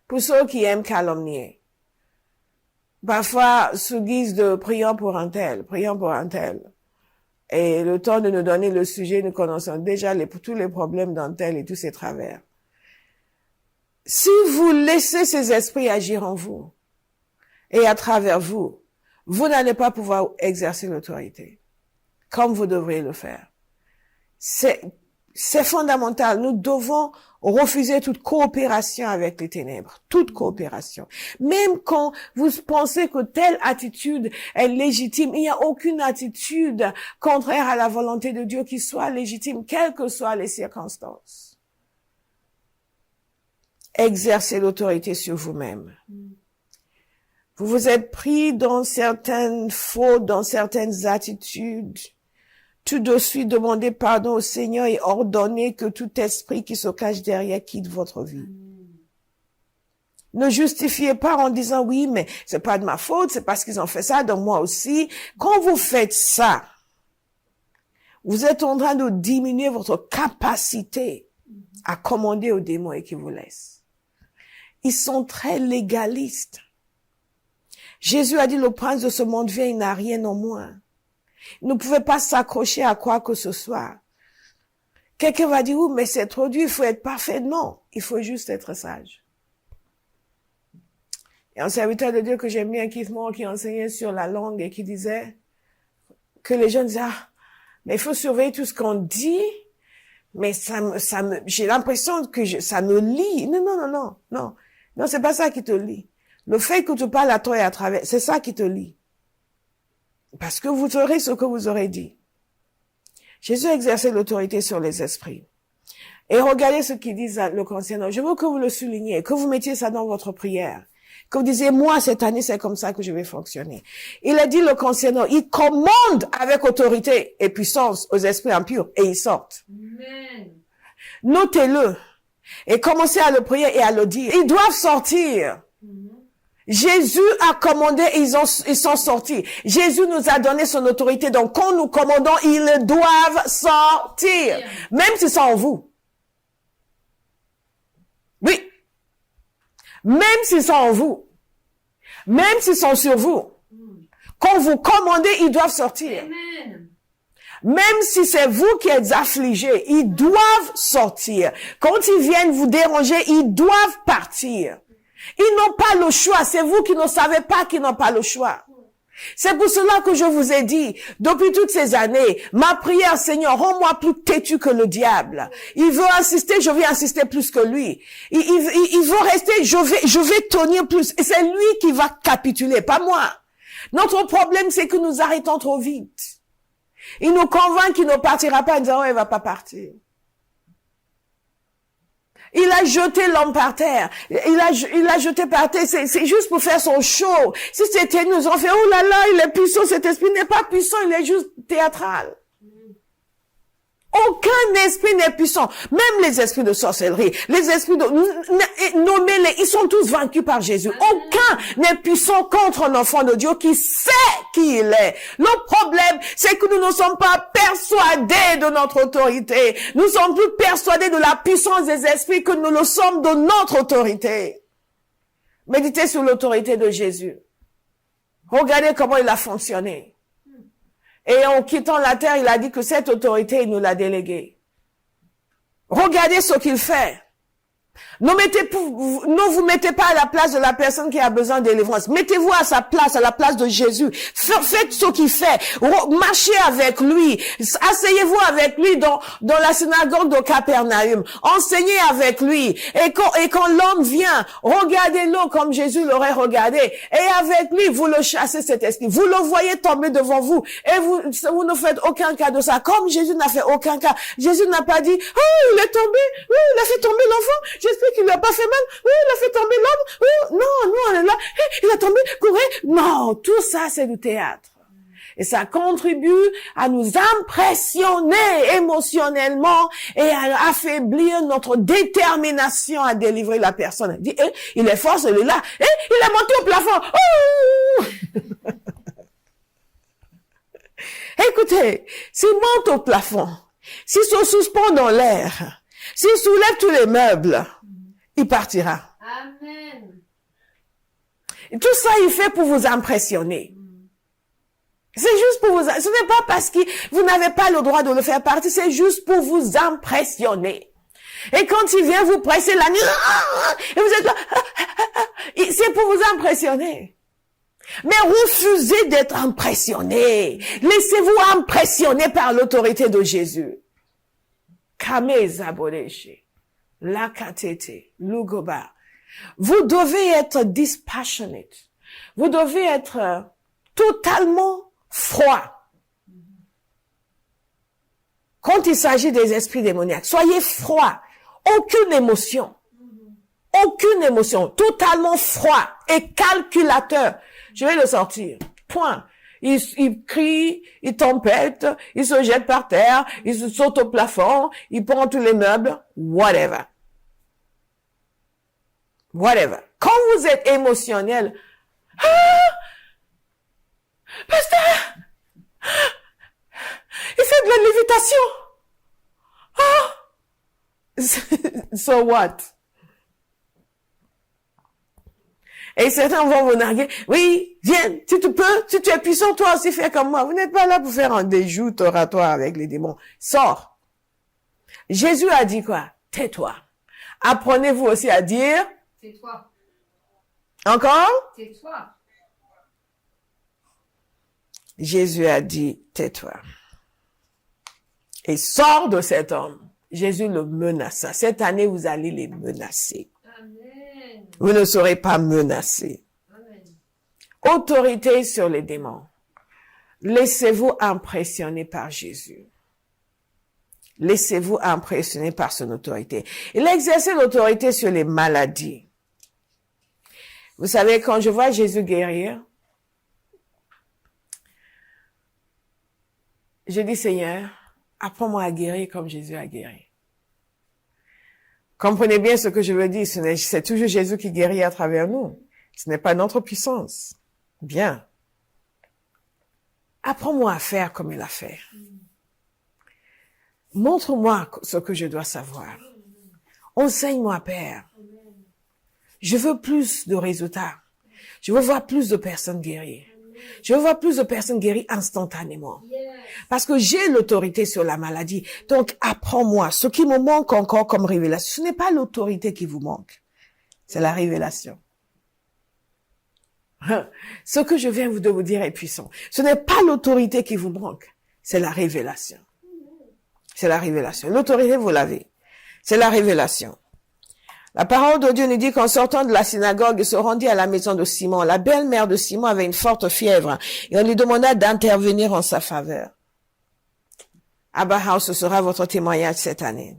pour ceux qui aiment calomnier. Parfois, sous guise de prions pour un tel. Et le temps de nous donner le sujet, nous connaissons déjà tous les problèmes d'un tel et tous ses travers. Si vous laissez ces esprits agir en vous, et à travers vous, vous n'allez pas pouvoir exercer l'autorité, comme vous devriez le faire. C'est fondamental. Nous devons refuser toute coopération avec les ténèbres. Toute coopération. Même quand vous pensez que telle attitude est légitime, il n'y a aucune attitude contraire à la volonté de Dieu qui soit légitime, quelles que soient les circonstances. Exercez l'autorité sur vous-même. Vous vous êtes pris dans certaines fautes, dans certaines attitudes. Tout de suite, demandez pardon au Seigneur et ordonnez que tout esprit qui se cache derrière quitte votre vie. Ne justifiez pas en disant oui, mais c'est pas de ma faute, c'est parce qu'ils ont fait ça, donc moi aussi. Quand vous faites ça, vous êtes en train de diminuer votre capacité à commander aux démons et qui vous laissent. Ils sont très légalistes. Jésus a dit, le prince de ce monde vient, il n'a rien en moins. Il ne pouvait pas s'accrocher à quoi que ce soit. Quelqu'un va dire, mais c'est trop dur, il faut être parfait. Non, il faut juste être sage. Il y a un serviteur de Dieu que j'aime bien, Keith Moore, qui enseignait sur la langue et qui disait que les gens disaient, mais il faut surveiller tout ce qu'on dit, mais j'ai l'impression que ça me lie. Non, c'est pas ça qui te lie. Le fait que tu parles à toi et à travers, c'est ça qui te lie. Parce que vous aurez ce que vous aurez dit. Jésus exerçait l'autorité sur les esprits. Et regardez ce qu'il dit le concernant. Je veux que vous le souligniez, que vous mettiez ça dans votre prière. Que vous disiez, moi, cette année, c'est comme ça que je vais fonctionner. Il a dit le concernant, il commande avec autorité et puissance aux esprits impurs et ils sortent. Amen. Notez-le. Et commencez à le prier et à le dire. Ils doivent sortir. Jésus a commandé et ils sont sortis. Jésus nous a donné son autorité. Donc, quand nous commandons, ils doivent sortir. Même s'ils sont en vous. Oui. Même s'ils sont en vous. Même s'ils sont sur vous. Quand vous commandez, ils doivent sortir. Amen. Même si c'est vous qui êtes affligés, ils doivent sortir. Quand ils viennent vous déranger, ils doivent partir. Ils n'ont pas le choix. C'est vous qui ne savez pas qu'ils n'ont pas le choix. C'est pour cela que je vous ai dit, depuis toutes ces années, ma prière, Seigneur, rends-moi plus têtu que le diable. Il veut insister, je vais insister plus que lui. Il veut rester, je vais tenir plus. Et c'est lui qui va capituler, pas moi. Notre problème, c'est que nous arrêtons trop vite. Il nous convainc qu'il ne partira pas en disant, oh, il va pas partir. Il a jeté l'homme par terre. Il a jeté par terre. C'est juste pour faire son show. Si c'était nous, on fait, oh là là, il est puissant, cet esprit n'est pas puissant, il est juste théâtral. Aucun esprit n'est puissant. Même les esprits de sorcellerie, les esprits nommez-les, ils sont tous vaincus par Jésus. Aucun n'est puissant contre un enfant de Dieu qui sait qui il est. Le problème, c'est que nous ne sommes pas persuadés de notre autorité. Nous sommes plus persuadés de la puissance des esprits que nous le sommes de notre autorité. Méditez sur l'autorité de Jésus. Regardez comment il a fonctionné. Et en quittant la terre, il a dit que cette autorité, il nous l'a déléguée. Regardez ce qu'il fait. Ne vous mettez pas à la place de la personne qui a besoin de délivrance. Mettez-vous à sa place, à la place de Jésus. Faites ce qu'il fait. Marchez avec lui. Asseyez-vous avec lui dans la synagogue de Capernaum. Enseignez avec lui. Et quand l'homme vient, regardez-le comme Jésus l'aurait regardé. Et avec lui, vous le chassez cet esprit. Vous le voyez tomber devant vous. Et vous ne faites aucun cas de ça. Comme Jésus n'a fait aucun cas. Jésus n'a pas dit, oh, il est tombé. Oh, il a fait tomber l'enfant. J'espère qu'il lui a pas fait mal. Oui, il a fait tomber l'homme. Oui, non, on est là. Il a tombé, courez. Non, tout ça, c'est du théâtre. Et ça contribue à nous impressionner émotionnellement et à affaiblir notre détermination à délivrer la personne. Il dit, il est fort celui-là. Il est monté au plafond. Oh! Écoutez, s'il monte au plafond, s'il se suspend dans l'air, s'il soulève tous les meubles, il partira. Amen. Et tout ça, il fait pour vous impressionner. C'est juste pour vous... Ce n'est pas parce que vous n'avez pas le droit de le faire partie, c'est juste pour vous impressionner. Et quand il vient vous presser la nuit, et vous êtes là, c'est pour vous impressionner. Mais refusez d'être impressionné. Laissez-vous impressionner par l'autorité de Jésus. Kame Zabodeshi. Lakatete, Lugoba. Vous devez être dispassionate. Vous devez être totalement froid. Quand il s'agit des esprits démoniaques, soyez froid. Aucune émotion. Aucune émotion. Totalement froid et calculateur. Je vais le sortir. Point. Il crie, il tempête, il se jette par terre, il se saute au plafond, il prend tous les meubles, whatever. Whatever. Quand vous êtes émotionnel, pasteur, il fait de la lévitation. So what? Et certains vont vous narguer. Oui, viens, si tu peux, si tu es puissant, toi aussi fais comme moi. Vous n'êtes pas là pour faire un déjoute oratoire avec les démons. Sors. Jésus a dit quoi? Tais-toi. Apprenez-vous aussi à dire. Tais-toi. Encore? Tais-toi. Jésus a dit, tais-toi. Et sors de cet homme. Jésus le menaça. Cette année, vous allez les menacer. Amen. Vous ne serez pas menacés. Amen. Autorité sur les démons. Laissez-vous impressionner par Jésus. Laissez-vous impressionner par son autorité. Il a exercé l'autorité sur les maladies. Vous savez, quand je vois Jésus guérir, je dis, Seigneur, apprends-moi à guérir comme Jésus a guéri. Comprenez bien ce que je veux dire. C'est toujours Jésus qui guérit à travers nous. Ce n'est pas notre puissance. Bien. Apprends-moi à faire comme il a fait. Montre-moi ce que je dois savoir. Enseigne-moi, Père. Je veux plus de résultats. Je veux voir plus de personnes guéries. Je veux voir plus de personnes guéries instantanément. Parce que j'ai l'autorité sur la maladie. Donc, apprends-moi. Ce qui me manque encore comme révélation, ce n'est pas l'autorité qui vous manque. C'est la révélation. Ce que je viens de vous dire est puissant. Ce n'est pas l'autorité qui vous manque. C'est la révélation. C'est la révélation. L'autorité, vous l'avez. C'est la révélation. La parole de Dieu nous dit qu'en sortant de la synagogue, il se rendit à la maison de Simon. La belle-mère de Simon avait une forte fièvre et on lui demanda d'intervenir en sa faveur. Abba House, ce sera votre témoignage cette année.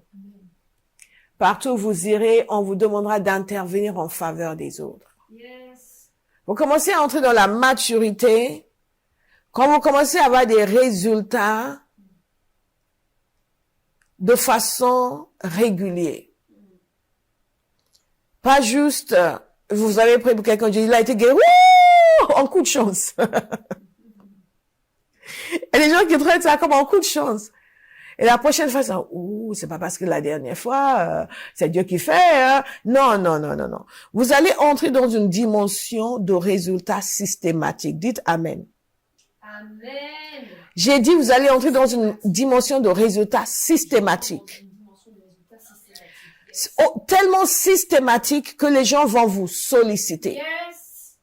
Partout où vous irez, on vous demandera d'intervenir en faveur des autres. Yes. Vous commencez à entrer dans la maturité. Quand vous commencez à avoir des résultats de façon régulière. Pas juste, vous avez pris pour quelqu'un, il a été guéri, en coup de chance. Et les gens qui traitent ça comme un coup de chance. Et la prochaine fois, ça, c'est pas parce que la dernière fois, c'est Dieu qui fait. Hein. Non. Vous allez entrer dans une dimension de résultats systématiques. Dites Amen. Amen. J'ai dit, vous allez entrer dans une dimension de résultats systématiques. tellement systématique que les gens vont vous solliciter. Yes.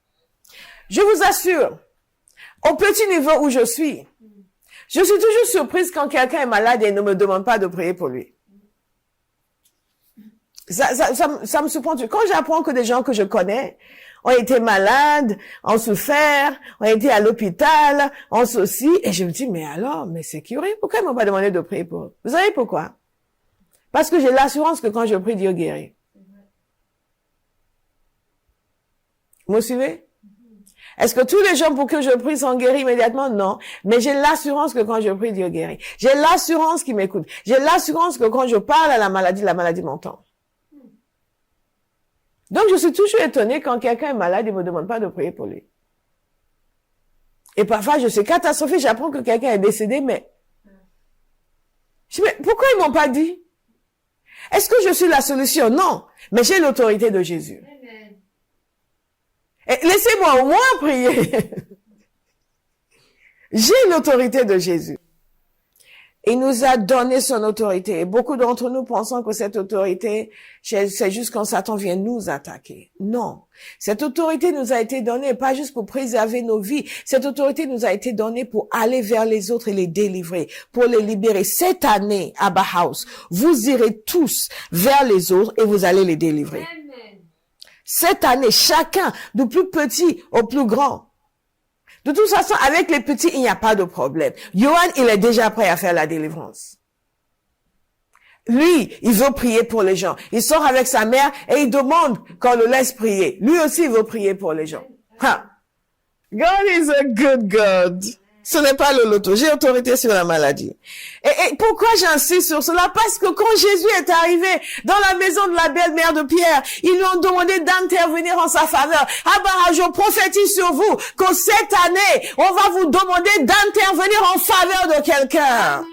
Je vous assure, au petit niveau où je suis toujours surprise quand quelqu'un est malade et ne me demande pas de prier pour lui. Ça me surprend. Quand j'apprends que des gens que je connais ont été malades, ont souffert, ont été à l'hôpital, ont ceci, et je me dis, mais alors, mais c'est curieux, pourquoi ils m'ont pas demandé de prier pour eux? Vous savez pourquoi? Parce que j'ai l'assurance que quand je prie, Dieu guérit. Vous me suivez? Est-ce que tous les gens pour que je prie sont guéris immédiatement? Non. Mais j'ai l'assurance que quand je prie, Dieu guérit. J'ai l'assurance qu'il m'écoute. J'ai l'assurance que quand je parle à la maladie m'entend. Donc, je suis toujours étonnée quand quelqu'un est malade et me demande pas de prier pour lui. Et parfois, je suis catastrophée, j'apprends que quelqu'un est décédé, mais je dis, mais pourquoi ils m'ont pas dit? Est-ce que je suis la solution? Non. Mais j'ai l'autorité de Jésus. Amen. Et laissez-moi au moins prier. J'ai l'autorité de Jésus. Il nous a donné son autorité. Et beaucoup d'entre nous pensons que cette autorité, c'est juste quand Satan vient nous attaquer. Non. Cette autorité nous a été donnée pas juste pour préserver nos vies. Cette autorité nous a été donnée pour aller vers les autres et les délivrer, pour les libérer. Cette année, à Bauhaus, vous irez tous vers les autres et vous allez les délivrer. Amen. Cette année, chacun, du plus petit au plus grand. De toute façon, avec les petits, il n'y a pas de problème. Johan, il est déjà prêt à faire la délivrance. Lui, il veut prier pour les gens. Il sort avec sa mère et il demande qu'on le laisse prier. Lui aussi, il veut prier pour les gens. Ha. God is a good God. Ce n'est pas le loto. J'ai autorité sur la maladie. Et pourquoi j'insiste sur cela? Parce que quand Jésus est arrivé dans la maison de la belle-mère de Pierre, ils lui ont demandé d'intervenir en sa faveur. Ah bah, je prophétise sur vous que cette année, on va vous demander d'intervenir en faveur de quelqu'un. Amen.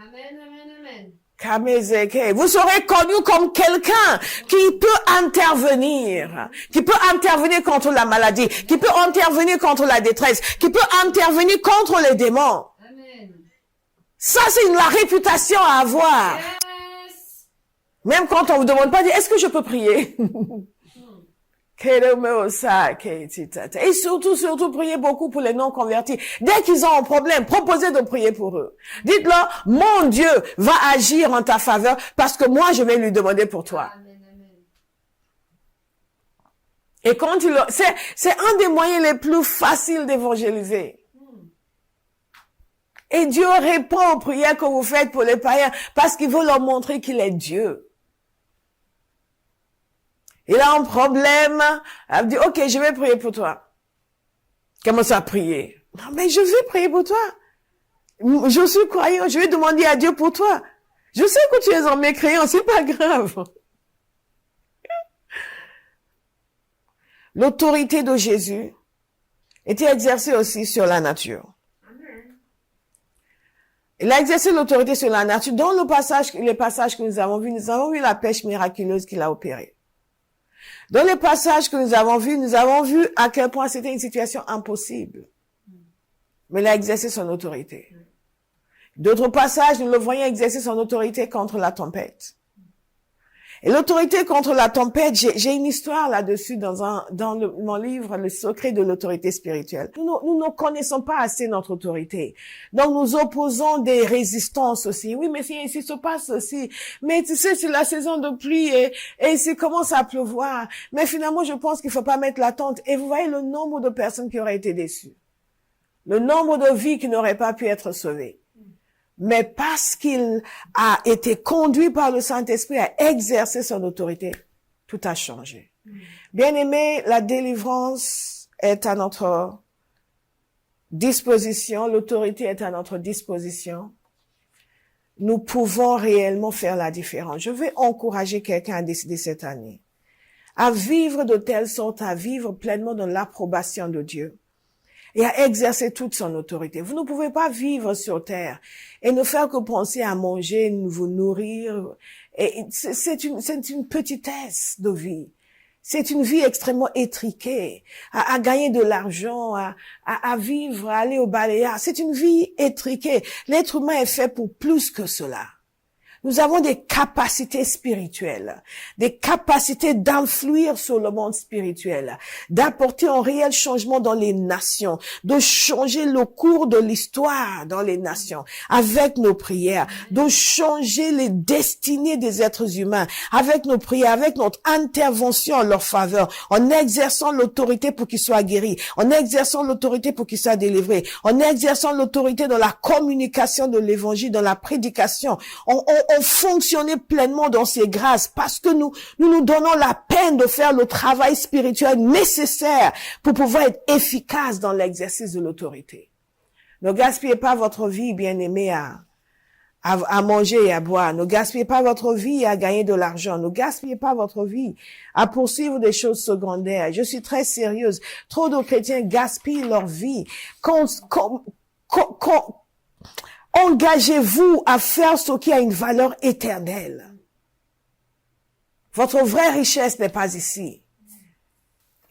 Amen. Amen. Amen. Kamezeke. Vous serez connu comme quelqu'un qui peut intervenir contre la maladie, qui peut intervenir contre la détresse, qui peut intervenir contre les démons. Amen. Ça, c'est la réputation à avoir. Yes. Même quand on vous demande pas, est-ce que je peux prier? Et surtout, priez beaucoup pour les non-convertis. Dès qu'ils ont un problème, proposez de prier pour eux. Dites-leur, mon Dieu va agir en ta faveur parce que moi, je vais lui demander pour toi. Amen. Amen. Et quand c'est un des moyens les plus faciles d'évangéliser. Et Dieu répond aux prières que vous faites pour les païens parce qu'il veut leur montrer qu'il est Dieu. Il a un problème, elle dit, ok, je vais prier pour toi. Commence à prier. Non, mais je vais prier pour toi. Je suis croyant, je vais demander à Dieu pour toi. Je sais que tu es en mécréant, c'est pas grave. L'autorité de Jésus était exercée aussi sur la nature. Amen. Il a exercé l'autorité sur la nature. Dans les passages que nous avons vu la pêche miraculeuse qu'il a opérée. Dans les passages que nous avons vus à quel point c'était une situation impossible. Mais il a exercé son autorité. D'autres passages, nous le voyons exercer son autorité contre la tempête. Et l'autorité contre la tempête, j'ai une histoire là-dessus dans mon livre, Le secret de l'autorité spirituelle. Nous ne connaissons pas assez notre autorité. Donc nous opposons des résistances aussi. Oui, mais si se passe ceci. Mais tu sais, c'est la saison de pluie et c'est commence à pleuvoir. Mais finalement, je pense qu'il faut pas mettre la tente. Et vous voyez le nombre de personnes qui auraient été déçues. Le nombre de vies qui n'auraient pas pu être sauvées. Mais parce qu'il a été conduit par le Saint-Esprit à exercer son autorité, tout a changé. Bien-aimés, la délivrance est à notre disposition, l'autorité est à notre disposition. Nous pouvons réellement faire la différence. Je vais encourager quelqu'un à décider cette année à vivre de telle sorte, à vivre pleinement dans l'approbation de Dieu. Et à exercer toute son autorité. Vous ne pouvez pas vivre sur terre et ne faire que penser à manger, vous nourrir. Et c'est une petitesse de vie. C'est une vie extrêmement étriquée. À gagner de l'argent, à vivre, à aller au balayage. C'est une vie étriquée. L'être humain est fait pour plus que cela. Nous avons des capacités spirituelles, des capacités d'influer sur le monde spirituel, d'apporter un réel changement dans les nations, de changer le cours de l'histoire dans les nations avec nos prières, de changer les destinées des êtres humains avec nos prières, avec notre intervention en leur faveur, en exerçant l'autorité pour qu'ils soient guéris, en exerçant l'autorité pour qu'ils soient délivrés, en exerçant l'autorité dans la communication de l'évangile, dans la prédication. On fonctionner pleinement dans ces grâces parce que nous donnons la peine de faire le travail spirituel nécessaire pour pouvoir être efficace dans l'exercice de l'autorité. Ne gaspillez pas votre vie, bien-aimés, à manger et à boire. Ne gaspillez pas votre vie à gagner de l'argent. Ne gaspillez pas votre vie à poursuivre des choses secondaires. Je suis très sérieuse. Trop de chrétiens gaspillent leur vie. Engagez-vous à faire ce qui a une valeur éternelle. Votre vraie richesse n'est pas ici.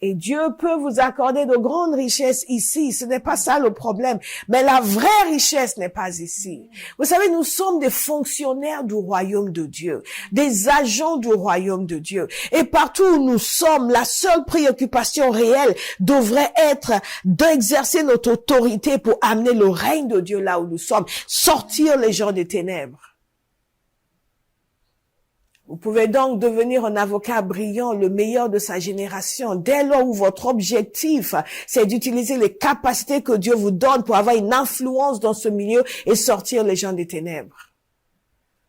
Et Dieu peut vous accorder de grandes richesses ici. Ce n'est pas ça le problème. Mais la vraie richesse n'est pas ici. Vous savez, nous sommes des fonctionnaires du royaume de Dieu, des agents du royaume de Dieu. Et partout où nous sommes, la seule préoccupation réelle devrait être d'exercer notre autorité pour amener le règne de Dieu là où nous sommes, sortir les gens des ténèbres. Vous pouvez donc devenir un avocat brillant, le meilleur de sa génération, dès lors où votre objectif, c'est d'utiliser les capacités que Dieu vous donne pour avoir une influence dans ce milieu et sortir les gens des ténèbres.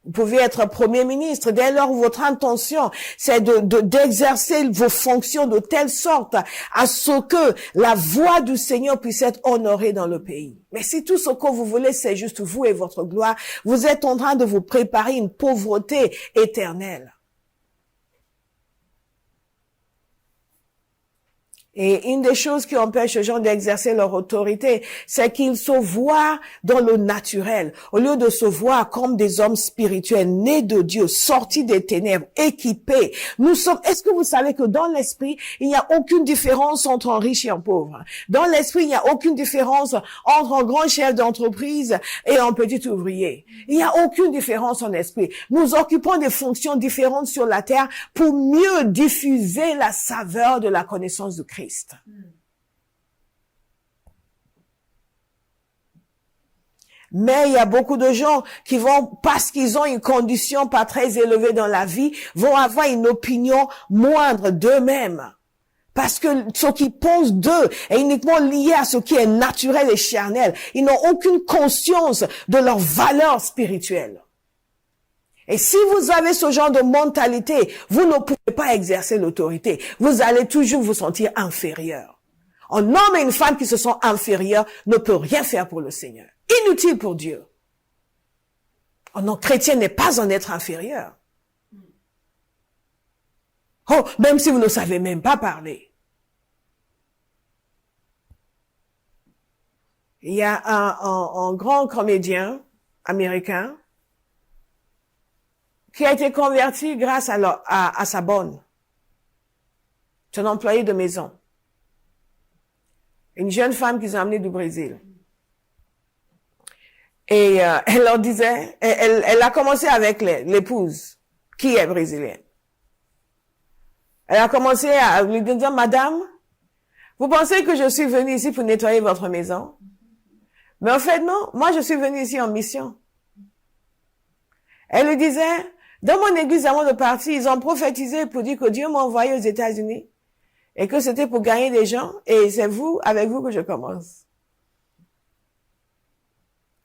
Vous pouvez être premier ministre dès lors où votre intention, c'est d'exercer vos fonctions de telle sorte à ce que la voix du Seigneur puisse être honorée dans le pays. Mais si tout ce que vous voulez, c'est juste vous et votre gloire, vous êtes en train de vous préparer une pauvreté éternelle. Et une des choses qui empêche les gens d'exercer leur autorité, c'est qu'ils se voient dans le naturel, au lieu de se voir comme des hommes spirituels, nés de Dieu, sortis des ténèbres, équipés. Est-ce que vous savez que dans l'esprit, il n'y a aucune différence entre un riche et un pauvre? Dans l'esprit, il n'y a aucune différence entre un grand chef d'entreprise et un petit ouvrier. Il n'y a aucune différence en esprit. Nous occupons des fonctions différentes sur la terre pour mieux diffuser la saveur de la connaissance de Christ. Mais il y a beaucoup de gens qui vont, parce qu'ils ont une condition pas très élevée dans la vie, vont avoir une opinion moindre d'eux-mêmes. Parce que ce qu'ils pensent d'eux est uniquement lié à ce qui est naturel et charnel. Ils n'ont aucune conscience de leur valeur spirituelle. Et si vous avez ce genre de mentalité, vous ne pouvez pas exercer l'autorité. Vous allez toujours vous sentir inférieur. Un homme et une femme qui se sont inférieurs ne peut rien faire pour le Seigneur. Inutile pour Dieu. Un chrétien n'est pas un être inférieur. Oh, même si vous ne savez même pas parler. Il y a un grand comédien américain qui a été converti grâce à sa bonne. C'est un employé de maison. Une jeune femme qu'ils ont amenée du Brésil. Et elle leur disait, elle a commencé avec l'épouse, qui est brésilienne. Elle a commencé à lui dire, Madame, vous pensez que je suis venue ici pour nettoyer votre maison? Mais en fait, non, moi je suis venue ici en mission. Elle lui disait, dans mon église, avant de partir, ils ont prophétisé pour dire que Dieu m'a envoyé aux États-Unis et que c'était pour gagner des gens et c'est avec vous que je commence.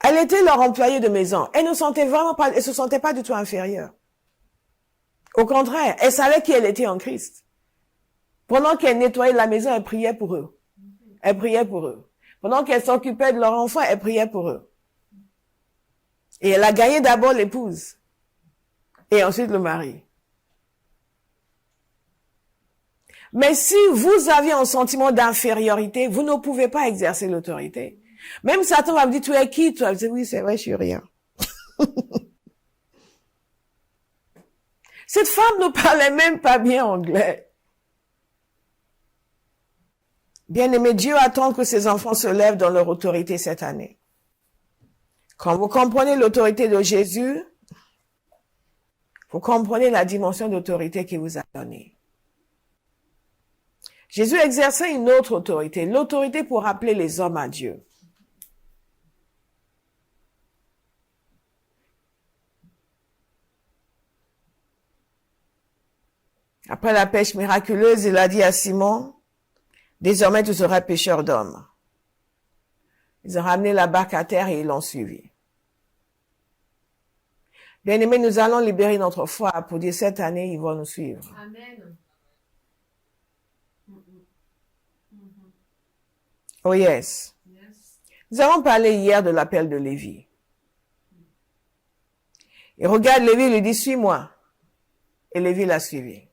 Elle était leur employée de maison. Elle se sentait pas du tout inférieure. Au contraire, elle savait qui elle était en Christ. Pendant qu'elle nettoyait la maison, elle priait pour eux. Elle priait pour eux. Pendant qu'elle s'occupait de leur enfant, elle priait pour eux. Et elle a gagné d'abord l'épouse. Et ensuite le mari. Mais si vous aviez un sentiment d'infériorité, vous ne pouvez pas exercer l'autorité. Même Satan va vous dire, tu es qui? Tu vas dire, oui, c'est vrai, je suis rien. Cette femme ne parlait même pas bien anglais. Bien-aimé, Dieu attend que ses enfants se lèvent dans leur autorité cette année. Quand vous comprenez l'autorité de Jésus, Vous comprenez la dimension d'autorité qu'il vous a donnée. Jésus exerçait une autre autorité, l'autorité pour appeler les hommes à Dieu. Après la pêche miraculeuse, il a dit à Simon, « Désormais tu seras pêcheur d'hommes. » Ils ont ramené la barque à terre et ils l'ont suivi. Bien-aimés, nous allons libérer notre foi pour dire cette année, ils vont nous suivre. Amen. Oh yes. Yes. Nous avons parlé hier de l'appel de Lévi. Et regarde, Lévi lui dit, suis-moi. Et Lévi l'a suivi.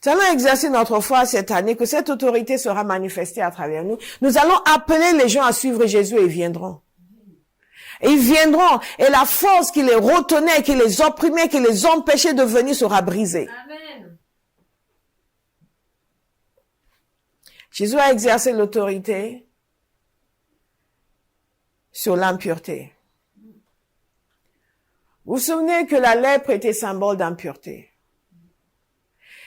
Nous allons exercer notre foi cette année, que cette autorité sera manifestée à travers nous. Nous allons appeler les gens à suivre Jésus et ils viendront. Et ils viendront et la force qui les retenait, qui les opprimait, qui les empêchait de venir sera brisée. Amen. Jésus a exercé l'autorité sur l'impureté. Vous vous souvenez que la lèpre était symbole d'impureté.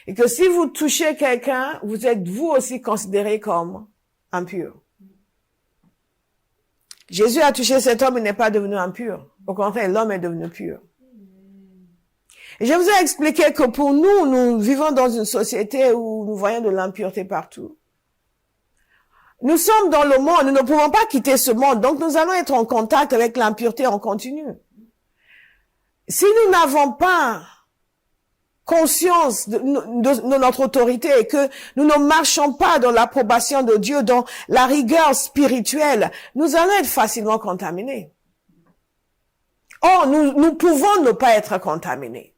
Et que si vous touchez quelqu'un, vous êtes vous aussi considéré comme impur. Jésus a touché cet homme, il n'est pas devenu impur. Au contraire, l'homme est devenu pur. Et je vous ai expliqué que pour nous, nous vivons dans une société où nous voyons de l'impureté partout. Nous sommes dans le monde, nous ne pouvons pas quitter ce monde, donc nous allons être en contact avec l'impureté en continu. Si nous n'avons pas conscience de notre autorité et que nous ne marchons pas dans l'approbation de Dieu, dans la rigueur spirituelle, nous allons être facilement contaminés. Or, nous pouvons ne pas être contaminés.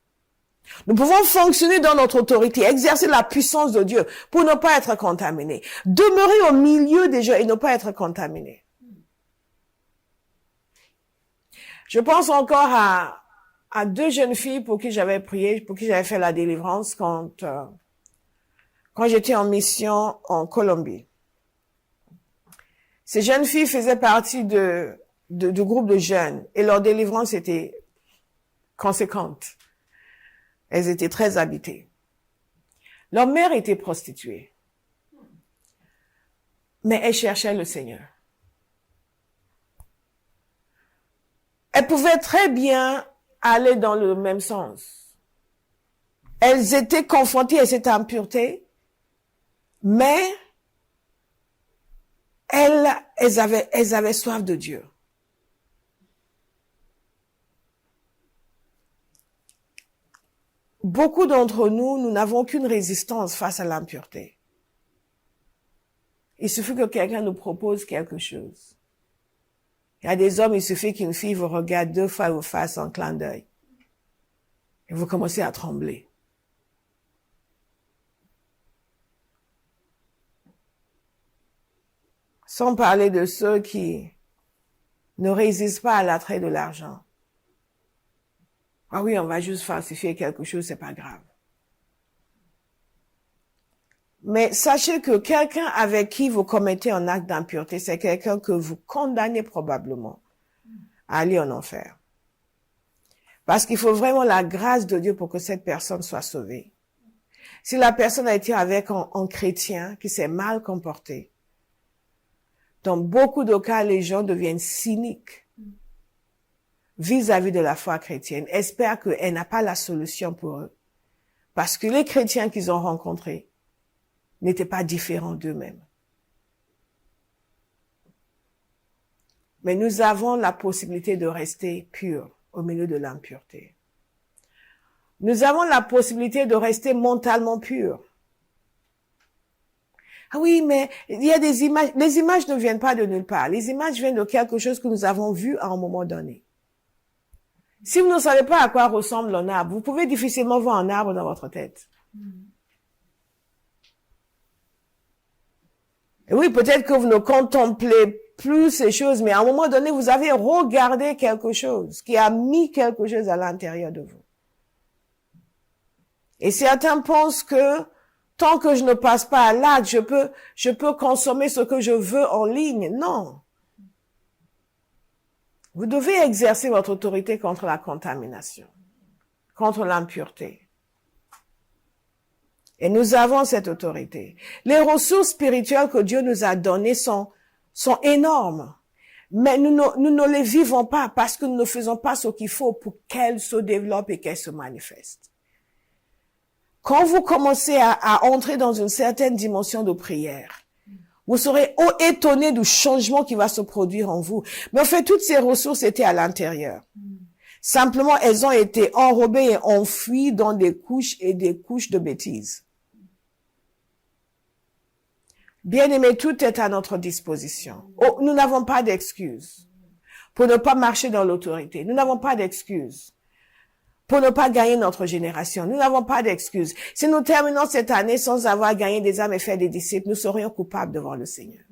Nous pouvons fonctionner dans notre autorité, exercer la puissance de Dieu pour ne pas être contaminés. Demeurer au milieu des gens et ne pas être contaminés. Je pense encore à deux jeunes filles pour qui j'avais prié, pour qui j'avais fait la délivrance quand j'étais en mission en Colombie. Ces jeunes filles faisaient partie du groupe de jeunes et leur délivrance était conséquente. Elles étaient très habitées. Leur mère était prostituée. Mais elles cherchaient le Seigneur. Elles pouvaient très bien aller dans le même sens. Elles étaient confrontées à cette impureté, mais elles avaient soif de Dieu. Beaucoup d'entre nous, nous n'avons aucune résistance face à l'impureté. Il suffit que quelqu'un nous propose quelque chose. Il y a des hommes, il suffit qu'une fille vous regarde 2 fois aux faces en clin d'œil. Et vous commencez à trembler. Sans parler de ceux qui ne résistent pas à l'attrait de l'argent. Ah oui, on va juste falsifier quelque chose, c'est pas grave. Mais sachez que quelqu'un avec qui vous commettez un acte d'impureté, c'est quelqu'un que vous condamnez probablement à aller en enfer. Parce qu'il faut vraiment la grâce de Dieu pour que cette personne soit sauvée. Si la personne a été avec un chrétien qui s'est mal comporté, dans beaucoup de cas, les gens deviennent cyniques vis-à-vis de la foi chrétienne, espèrent qu'elle n'a pas la solution pour eux. Parce que les chrétiens qu'ils ont rencontrés n'étaient pas différents d'eux-mêmes. Mais nous avons la possibilité de rester purs au milieu de l'impureté. Nous avons la possibilité de rester mentalement purs. Ah oui, mais il y a des images. Les images ne viennent pas de nulle part. Les images viennent de quelque chose que nous avons vu à un moment donné. Si vous ne savez pas à quoi ressemble un arbre, vous pouvez difficilement voir un arbre dans votre tête. Et oui, peut-être que vous ne contemplez plus ces choses, mais à un moment donné, vous avez regardé quelque chose qui a mis quelque chose à l'intérieur de vous. Et certains pensent que tant que je ne passe pas à l'acte, je peux consommer ce que je veux en ligne. Non. Vous devez exercer votre autorité contre la contamination, contre l'impureté. Et nous avons cette autorité. Les ressources spirituelles que Dieu nous a données sont énormes. Mais nous ne les vivons pas parce que nous ne faisons pas ce qu'il faut pour qu'elles se développent et qu'elles se manifestent. Quand vous commencez à entrer dans une certaine dimension de prière, vous serez étonné du changement qui va se produire en vous. Mais en fait, toutes ces ressources étaient à l'intérieur. Simplement, elles ont été enrobées et enfouies dans des couches et des couches de bêtises. Bien-aimés, tout est à notre disposition. Oh, nous n'avons pas d'excuses pour ne pas marcher dans l'autorité. Nous n'avons pas d'excuses pour ne pas gagner notre génération. Nous n'avons pas d'excuses. Si nous terminons cette année sans avoir gagné des âmes et fait des disciples, nous serions coupables devant le Seigneur.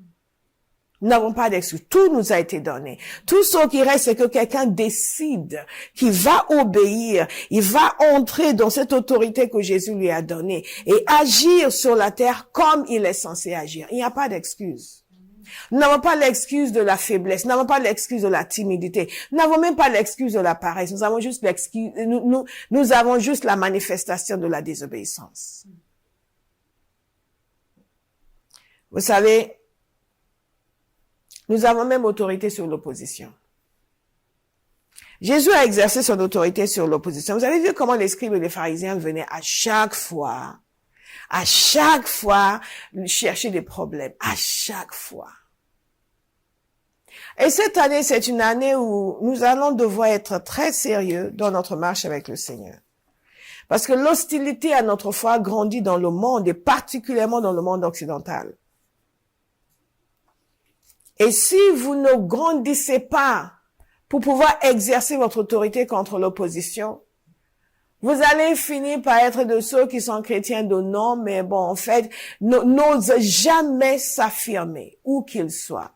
Nous n'avons pas d'excuses. Tout nous a été donné. Tout ce qui reste, c'est que quelqu'un décide qu'il va obéir. Il va entrer dans cette autorité que Jésus lui a donnée et agir sur la terre comme il est censé agir. Il n'y a pas d'excuse. Nous n'avons pas l'excuse de la faiblesse. Nous n'avons pas l'excuse de la timidité. Nous n'avons même pas l'excuse de la paresse. Nous avons juste l'excuse, nous avons juste la manifestation de la désobéissance. Vous savez, nous avons même autorité sur l'opposition. Jésus a exercé son autorité sur l'opposition. Vous avez vu comment les scribes et les pharisiens venaient à chaque fois chercher des problèmes, à chaque fois. Et cette année, c'est une année où nous allons devoir être très sérieux dans notre marche avec le Seigneur. Parce que l'hostilité à notre foi grandit dans le monde et particulièrement dans le monde occidental. Et si vous ne grandissez pas pour pouvoir exercer votre autorité contre l'opposition, vous allez finir par être de ceux qui sont chrétiens de nom, mais bon, en fait, n'osent jamais s'affirmer, où qu'ils soient.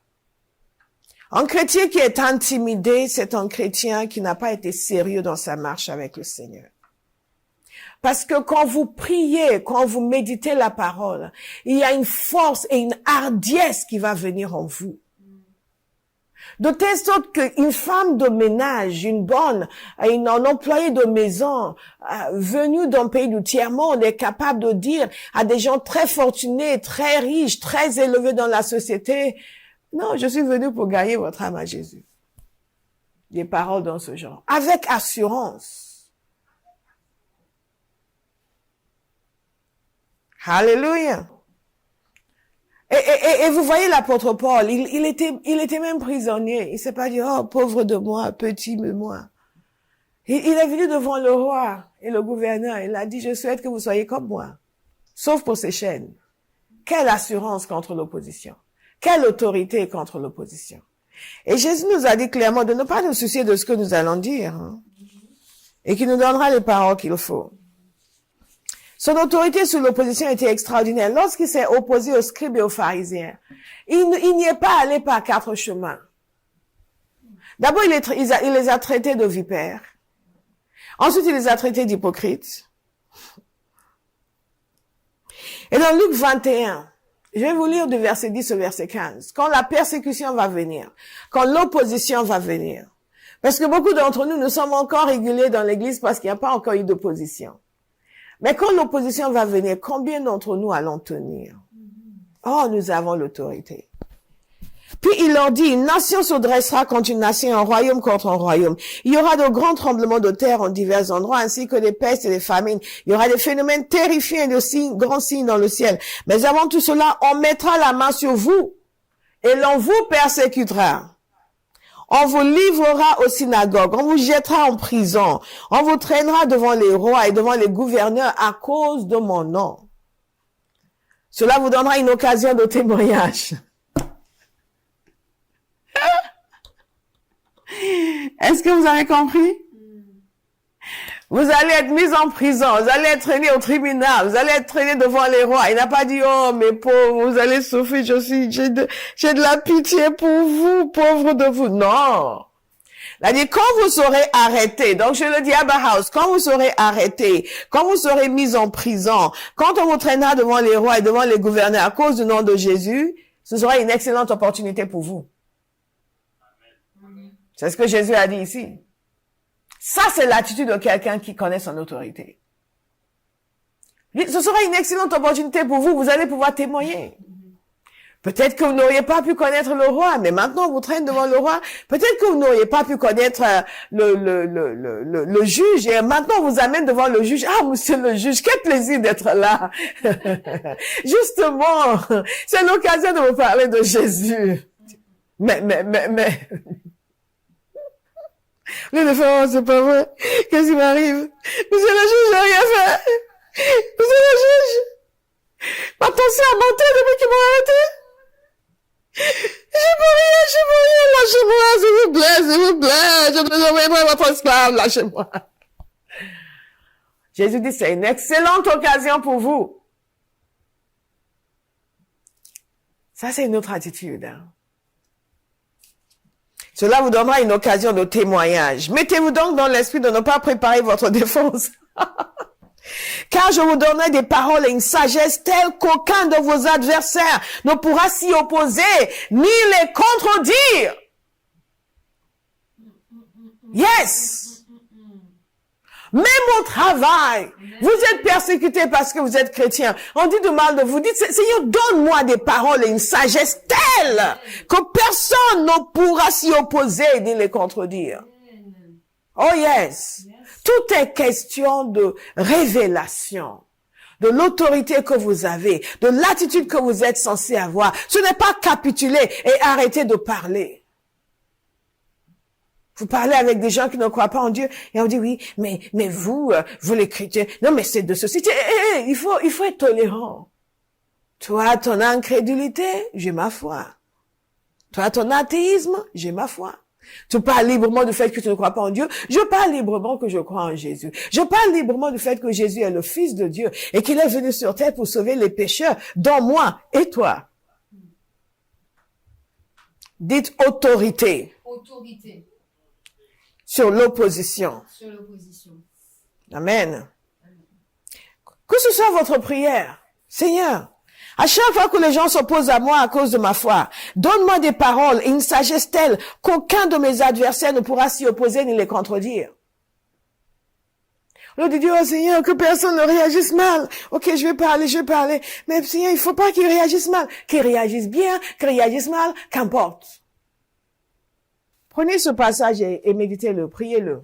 Un chrétien qui est intimidé, c'est un chrétien qui n'a pas été sérieux dans sa marche avec le Seigneur. Parce que quand vous priez, quand vous méditez la parole, il y a une force et une hardiesse qui va venir en vous. De telle sorte qu'une femme de ménage, un employé de maison, venu d'un pays du tiers-monde est capable de dire à des gens très fortunés, très riches, très élevés dans la société, non, je suis venu pour gagner votre âme à Jésus. Des paroles dans ce genre. Avec assurance. Alléluia. Et vous voyez l'apôtre Paul, il était même prisonnier. Il s'est pas dit, oh, pauvre de moi, petit de moi. Il est venu devant le roi et le gouverneur. Il a dit, je souhaite que vous soyez comme moi. Sauf pour ces chaînes. Quelle assurance contre l'opposition. Quelle autorité contre l'opposition. Et Jésus nous a dit clairement de ne pas nous soucier de ce que nous allons dire. Hein, et qu'il nous donnera les paroles qu'il faut. Son autorité sur l'opposition était extraordinaire. Lorsqu'il s'est opposé aux scribes et aux pharisiens, il n'y est pas allé par 4 chemins. D'abord, il les a traités de vipères. Ensuite, il les a traités d'hypocrites. Et dans Luc 21, je vais vous lire du verset 10 au verset 15. Quand la persécution va venir, quand l'opposition va venir, parce que beaucoup d'entre nous sommes encore réguliers dans l'église parce qu'il n'y a pas encore eu d'opposition. Mais quand l'opposition va venir, combien d'entre nous allons tenir? Oh, nous avons l'autorité. Puis il leur dit, une nation se dressera contre une nation, un royaume contre un royaume. Il y aura de grands tremblements de terre en divers endroits, ainsi que des pestes et des famines. Il y aura des phénomènes terrifiants et de grands signes dans le ciel. Mais avant tout cela, on mettra la main sur vous et l'on vous persécutera. On vous livrera aux synagogues, on vous jettera en prison, on vous traînera devant les rois et devant les gouverneurs à cause de mon nom. Cela vous donnera une occasion de témoignage. Est-ce que vous avez compris? Vous allez être mis en prison, vous allez être traîné au tribunal, vous allez être traîné devant les rois. Il n'a pas dit, oh, mes pauvres, vous allez souffrir, j'ai de la pitié pour vous, pauvres de vous. Non. Il a dit, quand vous serez arrêtés, donc je le dis à Bahaus, quand vous serez arrêtés, quand vous serez mis en prison, quand on vous traînera devant les rois et devant les gouverneurs à cause du nom de Jésus, ce sera une excellente opportunité pour vous. C'est ce que Jésus a dit ici. Ça, c'est l'attitude de quelqu'un qui connaît son autorité. Ce sera une excellente opportunité pour vous. Vous allez pouvoir témoigner. Peut-être que vous n'auriez pas pu connaître le roi, mais maintenant vous traînez devant le roi. Peut-être que vous n'auriez pas pu connaître le juge, et maintenant on vous amène devant le juge. Ah, monsieur le juge, quel plaisir d'être là. Justement, c'est l'occasion de vous parler de Jésus. Mais. Le défenseur, c'est pas vrai. Qu'est-ce qui m'arrive? Monsieur le juge, j'ai rien fait. Monsieur le juge, ma tension a monté depuis qu'ils m'ont arrêté. Je peux rien, lâchez-moi, s'il vous plaît. Je vous envoie votre esclave, lâchez-moi. Jésus dit, c'est une excellente occasion pour vous. Ça, c'est une autre attitude, hein. Cela vous donnera une occasion de témoignage. Mettez-vous donc dans l'esprit de ne pas préparer votre défense. Car je vous donnerai des paroles et une sagesse telle qu'aucun de vos adversaires ne pourra s'y opposer, ni les contredire. Yes! Même au travail, vous êtes persécuté parce que vous êtes chrétien. On dit du mal de vous. Dites, Seigneur, donne-moi des paroles et une sagesse telle que personne ne pourra s'y opposer ni les contredire. Oh yes. Tout est question de révélation, de l'autorité que vous avez, de l'attitude que vous êtes censé avoir. Ce n'est pas capituler et arrêter de parler. Vous parlez avec des gens qui ne croient pas en Dieu et on dit oui, mais vous les chrétiens, non mais c'est de ceci. Il faut être tolérant. Toi, ton incrédulité, j'ai ma foi. Toi, ton athéisme, j'ai ma foi. Tu parles librement du fait que tu ne crois pas en Dieu. Je parle librement que je crois en Jésus. Je parle librement du fait que Jésus est le Fils de Dieu et qu'il est venu sur terre pour sauver les pécheurs, dont moi et toi. Dites autorité. Autorité. Sur l'opposition. Sur l'opposition. Amen. Que ce soit votre prière. Seigneur, à chaque fois que les gens s'opposent à moi à cause de ma foi, donne-moi des paroles et une sagesse telle qu'aucun de mes adversaires ne pourra s'y opposer ni les contredire. On dit, oh Seigneur, que personne ne réagisse mal. Ok, je vais parler. Mais Seigneur, il faut pas qu'ils réagissent mal. Qu'ils réagissent bien, qu'ils réagissent mal, qu'importe. Prenez ce passage et méditez-le, priez-le.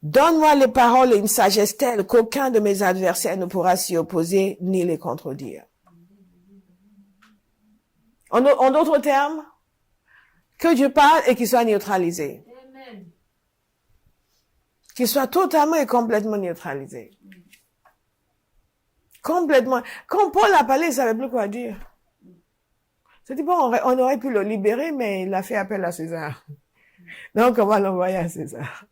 Donne-moi les paroles et une sagesse telle qu'aucun de mes adversaires ne pourra s'y opposer ni les contredire. En d'autres termes, que Dieu parle et qu'il soit neutralisé. Amen. Qu'il soit totalement et complètement neutralisé. Complètement. Quand Paul a parlé, il ne savait plus quoi dire. C'est bon, on aurait pu le libérer, mais il a fait appel à César. Donc, on va l'envoyer à César.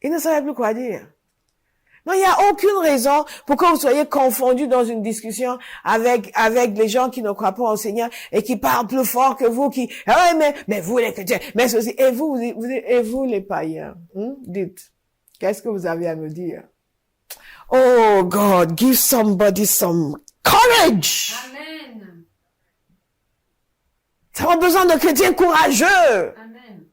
Il ne savait plus quoi dire. Non, il n'y a aucune raison pour que vous soyez confondus dans une discussion avec les gens qui ne croient pas au Seigneur et qui parlent plus fort que vous, mais vous les chrétiens, mais ceci, et vous les païens. Dites, qu'est-ce que vous avez à me dire? Oh God, give somebody some courage. Amen. Ça a besoin de chrétiens courageux. Amen.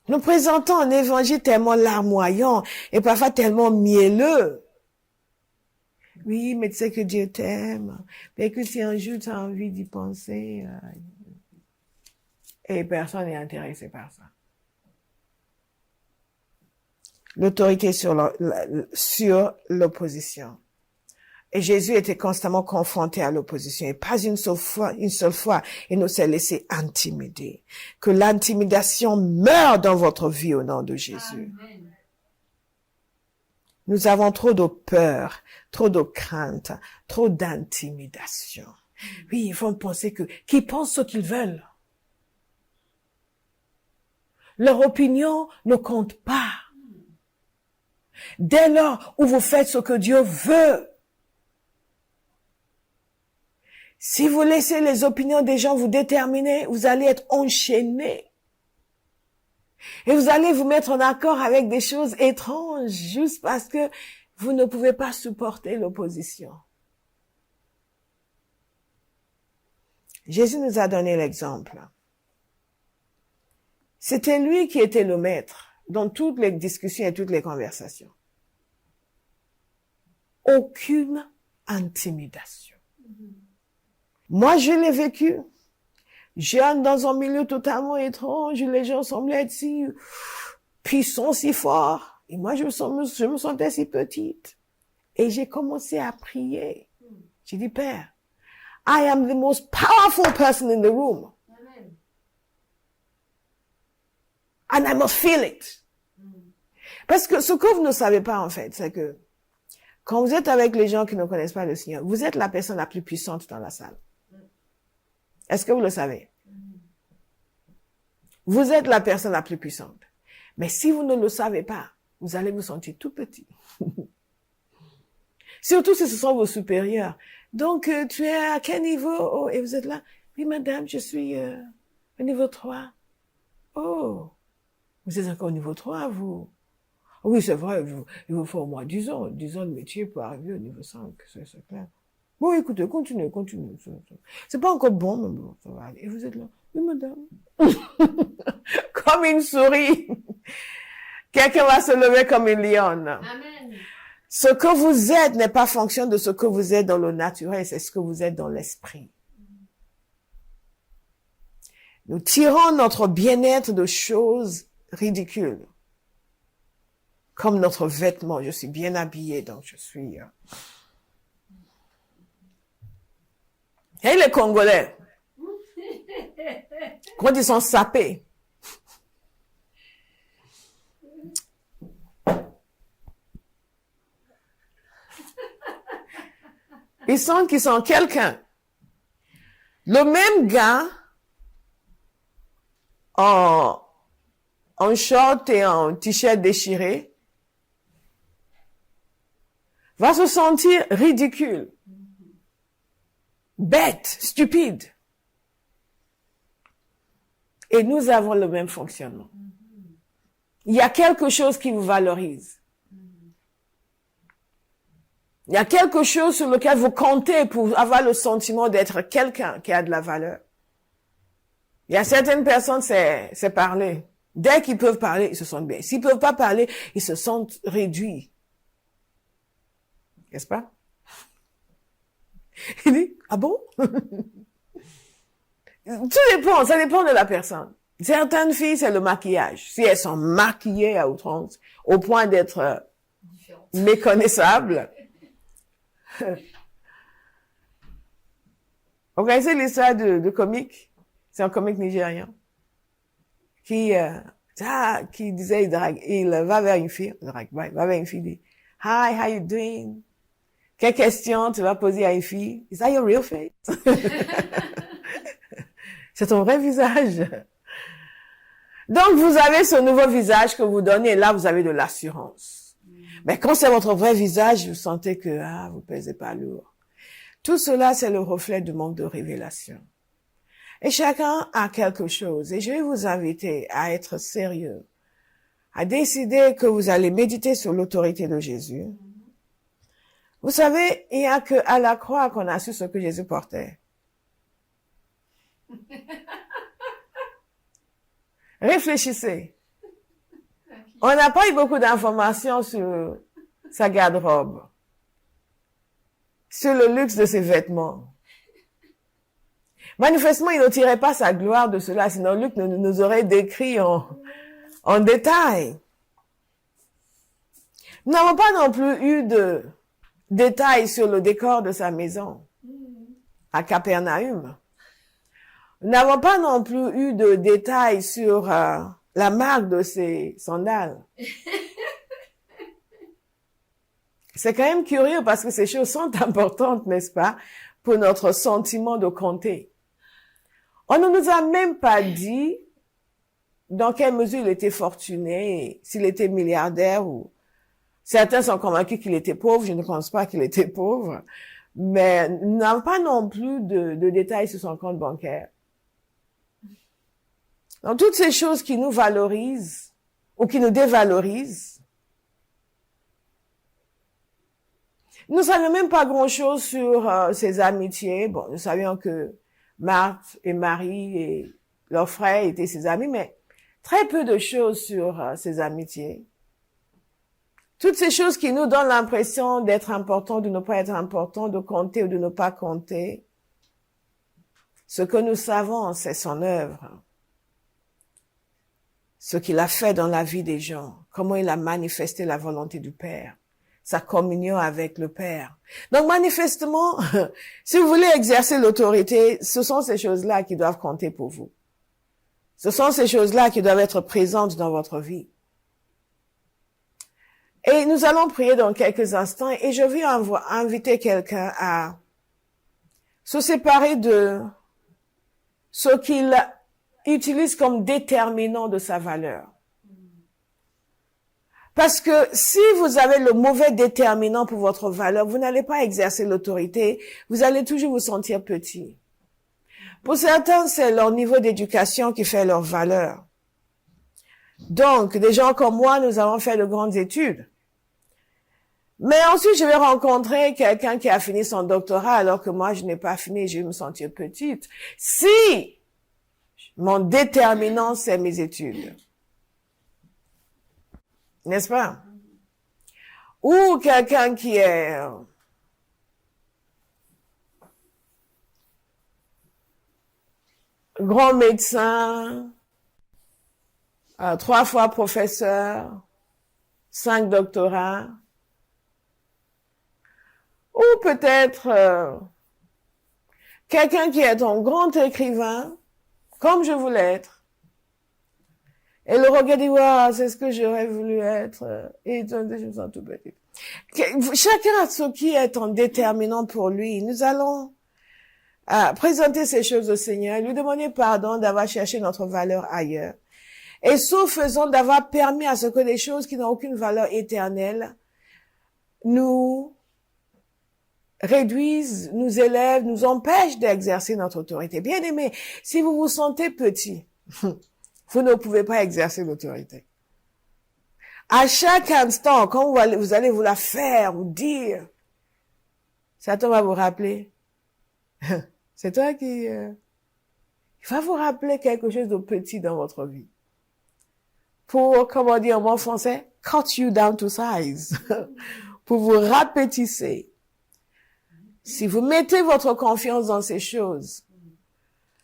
Nous présentons un évangile tellement larmoyant et parfois tellement mielleux. Oui, mais tu sais que Dieu t'aime. Mais que si un jour tu as envie d'y penser, et personne n'est intéressé par ça. L'autorité sur l'opposition. Et Jésus était constamment confronté à l'opposition. Et pas une seule fois, il ne s'est laissé intimider. Que l'intimidation meure dans votre vie au nom de Jésus. Amen. Nous avons trop de peur, trop de crainte, trop d'intimidation. Oui, ils vont penser qu'ils pensent ce qu'ils veulent. Leur opinion ne compte pas. Dès lors où vous faites ce que Dieu veut, si vous laissez les opinions des gens vous déterminer, vous allez être enchaîné. Et vous allez vous mettre en accord avec des choses étranges juste parce que vous ne pouvez pas supporter l'opposition. Jésus nous a donné l'exemple. C'était lui qui était le maître dans toutes les discussions et toutes les conversations. Aucune intimidation. Moi, je l'ai vécu. Jeune dans un milieu totalement étrange, les gens semblaient être si puissants, si forts. Et moi, je me sentais si petite. Et j'ai commencé à prier. J'ai dit, Père, I am the most powerful person in the room. Amen. And I must feel it. Parce que ce que vous ne savez pas, en fait, c'est que quand vous êtes avec les gens qui ne connaissent pas le Seigneur, vous êtes la personne la plus puissante dans la salle. Est-ce que vous le savez? Vous êtes la personne la plus puissante. Mais si vous ne le savez pas, vous allez vous sentir tout petit. Surtout si ce sont vos supérieurs. Donc, tu es à quel niveau? Oh, et vous êtes là. Oui, madame, je suis au niveau 3. Oh, vous êtes encore au niveau 3, vous? Oui, c'est vrai, il vous faut au moins 10 ans de métier pour arriver au niveau 5, c'est clair. Bon, écoutez, continuez. C'est pas encore bon, mais bon, ça va aller. Et vous êtes là. Oui, madame. Comme une souris. Quelqu'un va se lever comme une lionne. Amen. Ce que vous êtes n'est pas fonction de ce que vous êtes dans le naturel, c'est ce que vous êtes dans l'esprit. Nous tirons notre bien-être de choses ridicules. Comme notre vêtement, je suis bien habillée, donc je suis... Et les Congolais, quand ils sont sapés, ils sentent qu'ils sont quelqu'un. Le même gars, en short et en t-shirt déchiré, va se sentir ridicule, bête, stupide. Et nous avons le même fonctionnement. Il y a quelque chose qui vous valorise. Il y a quelque chose sur lequel vous comptez pour avoir le sentiment d'être quelqu'un qui a de la valeur. Il y a certaines personnes, c'est parler. Dès qu'ils peuvent parler, ils se sentent bien. S'ils peuvent pas parler, ils se sentent réduits. N'est-ce pas? Il dit, ah bon? Tout dépend, ça dépend de la personne. Certaines filles, c'est le maquillage. Si elles sont maquillées à outrance, au point d'être méconnaissables. Vous connaissez l'histoire de comique? C'est un comique nigérian qui disait, il va vers une fille, il va vers une fille, il dit, Hi, how you doing? Quelle question tu vas poser à une fille? Is that your real face? C'est ton vrai visage. Donc, vous avez ce nouveau visage que vous donnez, et là, vous avez de l'assurance. Mais quand c'est votre vrai visage, vous sentez que, vous pesez pas lourd. Tout cela, c'est le reflet du manque de révélation. Et chacun a quelque chose. Et je vais vous inviter à être sérieux, à décider que vous allez méditer sur l'autorité de Jésus. Vous savez, il n'y a que à la croix qu'on a su ce que Jésus portait. Réfléchissez. On n'a pas eu beaucoup d'informations sur sa garde-robe, sur le luxe de ses vêtements. Manifestement, il ne tirait pas sa gloire de cela, sinon Luc nous aurait décrit en détail. Nous n'avons pas non plus eu de détails sur le décor de sa maison à Capernaum. Nous n'avons pas non plus eu de détails sur la marque de ses sandales. C'est quand même curieux parce que ces choses sont importantes, n'est-ce pas, pour notre sentiment de compter. On ne nous a même pas dit dans quelle mesure il était fortuné, s'il était milliardaire ou... Certains sont convaincus qu'il était pauvre, je ne pense pas qu'il était pauvre, mais nous n'avons pas non plus de détails sur son compte bancaire. Donc, toutes ces choses qui nous valorisent ou qui nous dévalorisent, nous ne savions même pas grand-chose sur ses amitiés. Bon, nous savions que Marthe et Marie et leurs frères étaient ses amis, mais très peu de choses sur ses amitiés. Toutes ces choses qui nous donnent l'impression d'être importants, de ne pas être importants, de compter ou de ne pas compter. Ce que nous savons, c'est son œuvre. Ce qu'il a fait dans la vie des gens. Comment il a manifesté la volonté du Père. Sa communion avec le Père. Donc manifestement, si vous voulez exercer l'autorité, ce sont ces choses-là qui doivent compter pour vous. Ce sont ces choses-là qui doivent être présentes dans votre vie. Et nous allons prier dans quelques instants et je vais inviter quelqu'un à se séparer de ce qu'il utilise comme déterminant de sa valeur. Parce que si vous avez le mauvais déterminant pour votre valeur, vous n'allez pas exercer l'autorité, vous allez toujours vous sentir petit. Pour certains, c'est leur niveau d'éducation qui fait leur valeur. Donc, des gens comme moi, nous avons fait de grandes études. Mais ensuite, je vais rencontrer quelqu'un qui a fini son doctorat alors que moi, je n'ai pas fini, je vais me sentir petite. Si mon déterminant, c'est mes études. N'est-ce pas? Ou quelqu'un qui est grand médecin, 3 fois professeur, 5 doctorats. Ou peut-être quelqu'un qui est un grand écrivain, comme je voulais être. Et le regard dit, waouh, c'est ce que j'aurais voulu être. Et je me sens tout petit. Chacun a ce qui est en déterminant pour lui. Nous allons présenter ces choses au Seigneur, lui demander pardon d'avoir cherché notre valeur ailleurs. Et ce faisant, d'avoir permis à ce que des choses qui n'ont aucune valeur éternelle nous réduisent, nous élèvent, nous empêchent d'exercer notre autorité. Bien aimé, si vous vous sentez petit, vous ne pouvez pas exercer l'autorité. À chaque instant, quand vous allez vous la faire ou dire, Satan va vous rappeler. C'est toi qui va vous rappeler quelque chose de petit dans votre vie. Pour, comment dire en bon français, cut you down to size. Pour vous rapetisser. Si vous mettez votre confiance dans ces choses,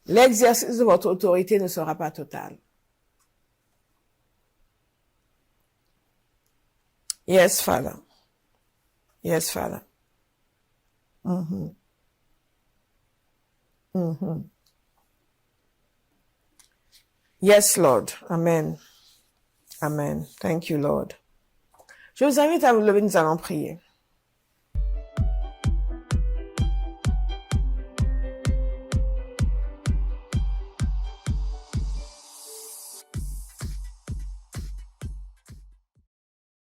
l'exercice de votre autorité ne sera pas total. Yes, Father. Yes, Father. Mm-hmm. Mm-hmm. Yes, Lord. Amen. Amen. Thank you, Lord. Je vous invite à vous lever, nous allons prier.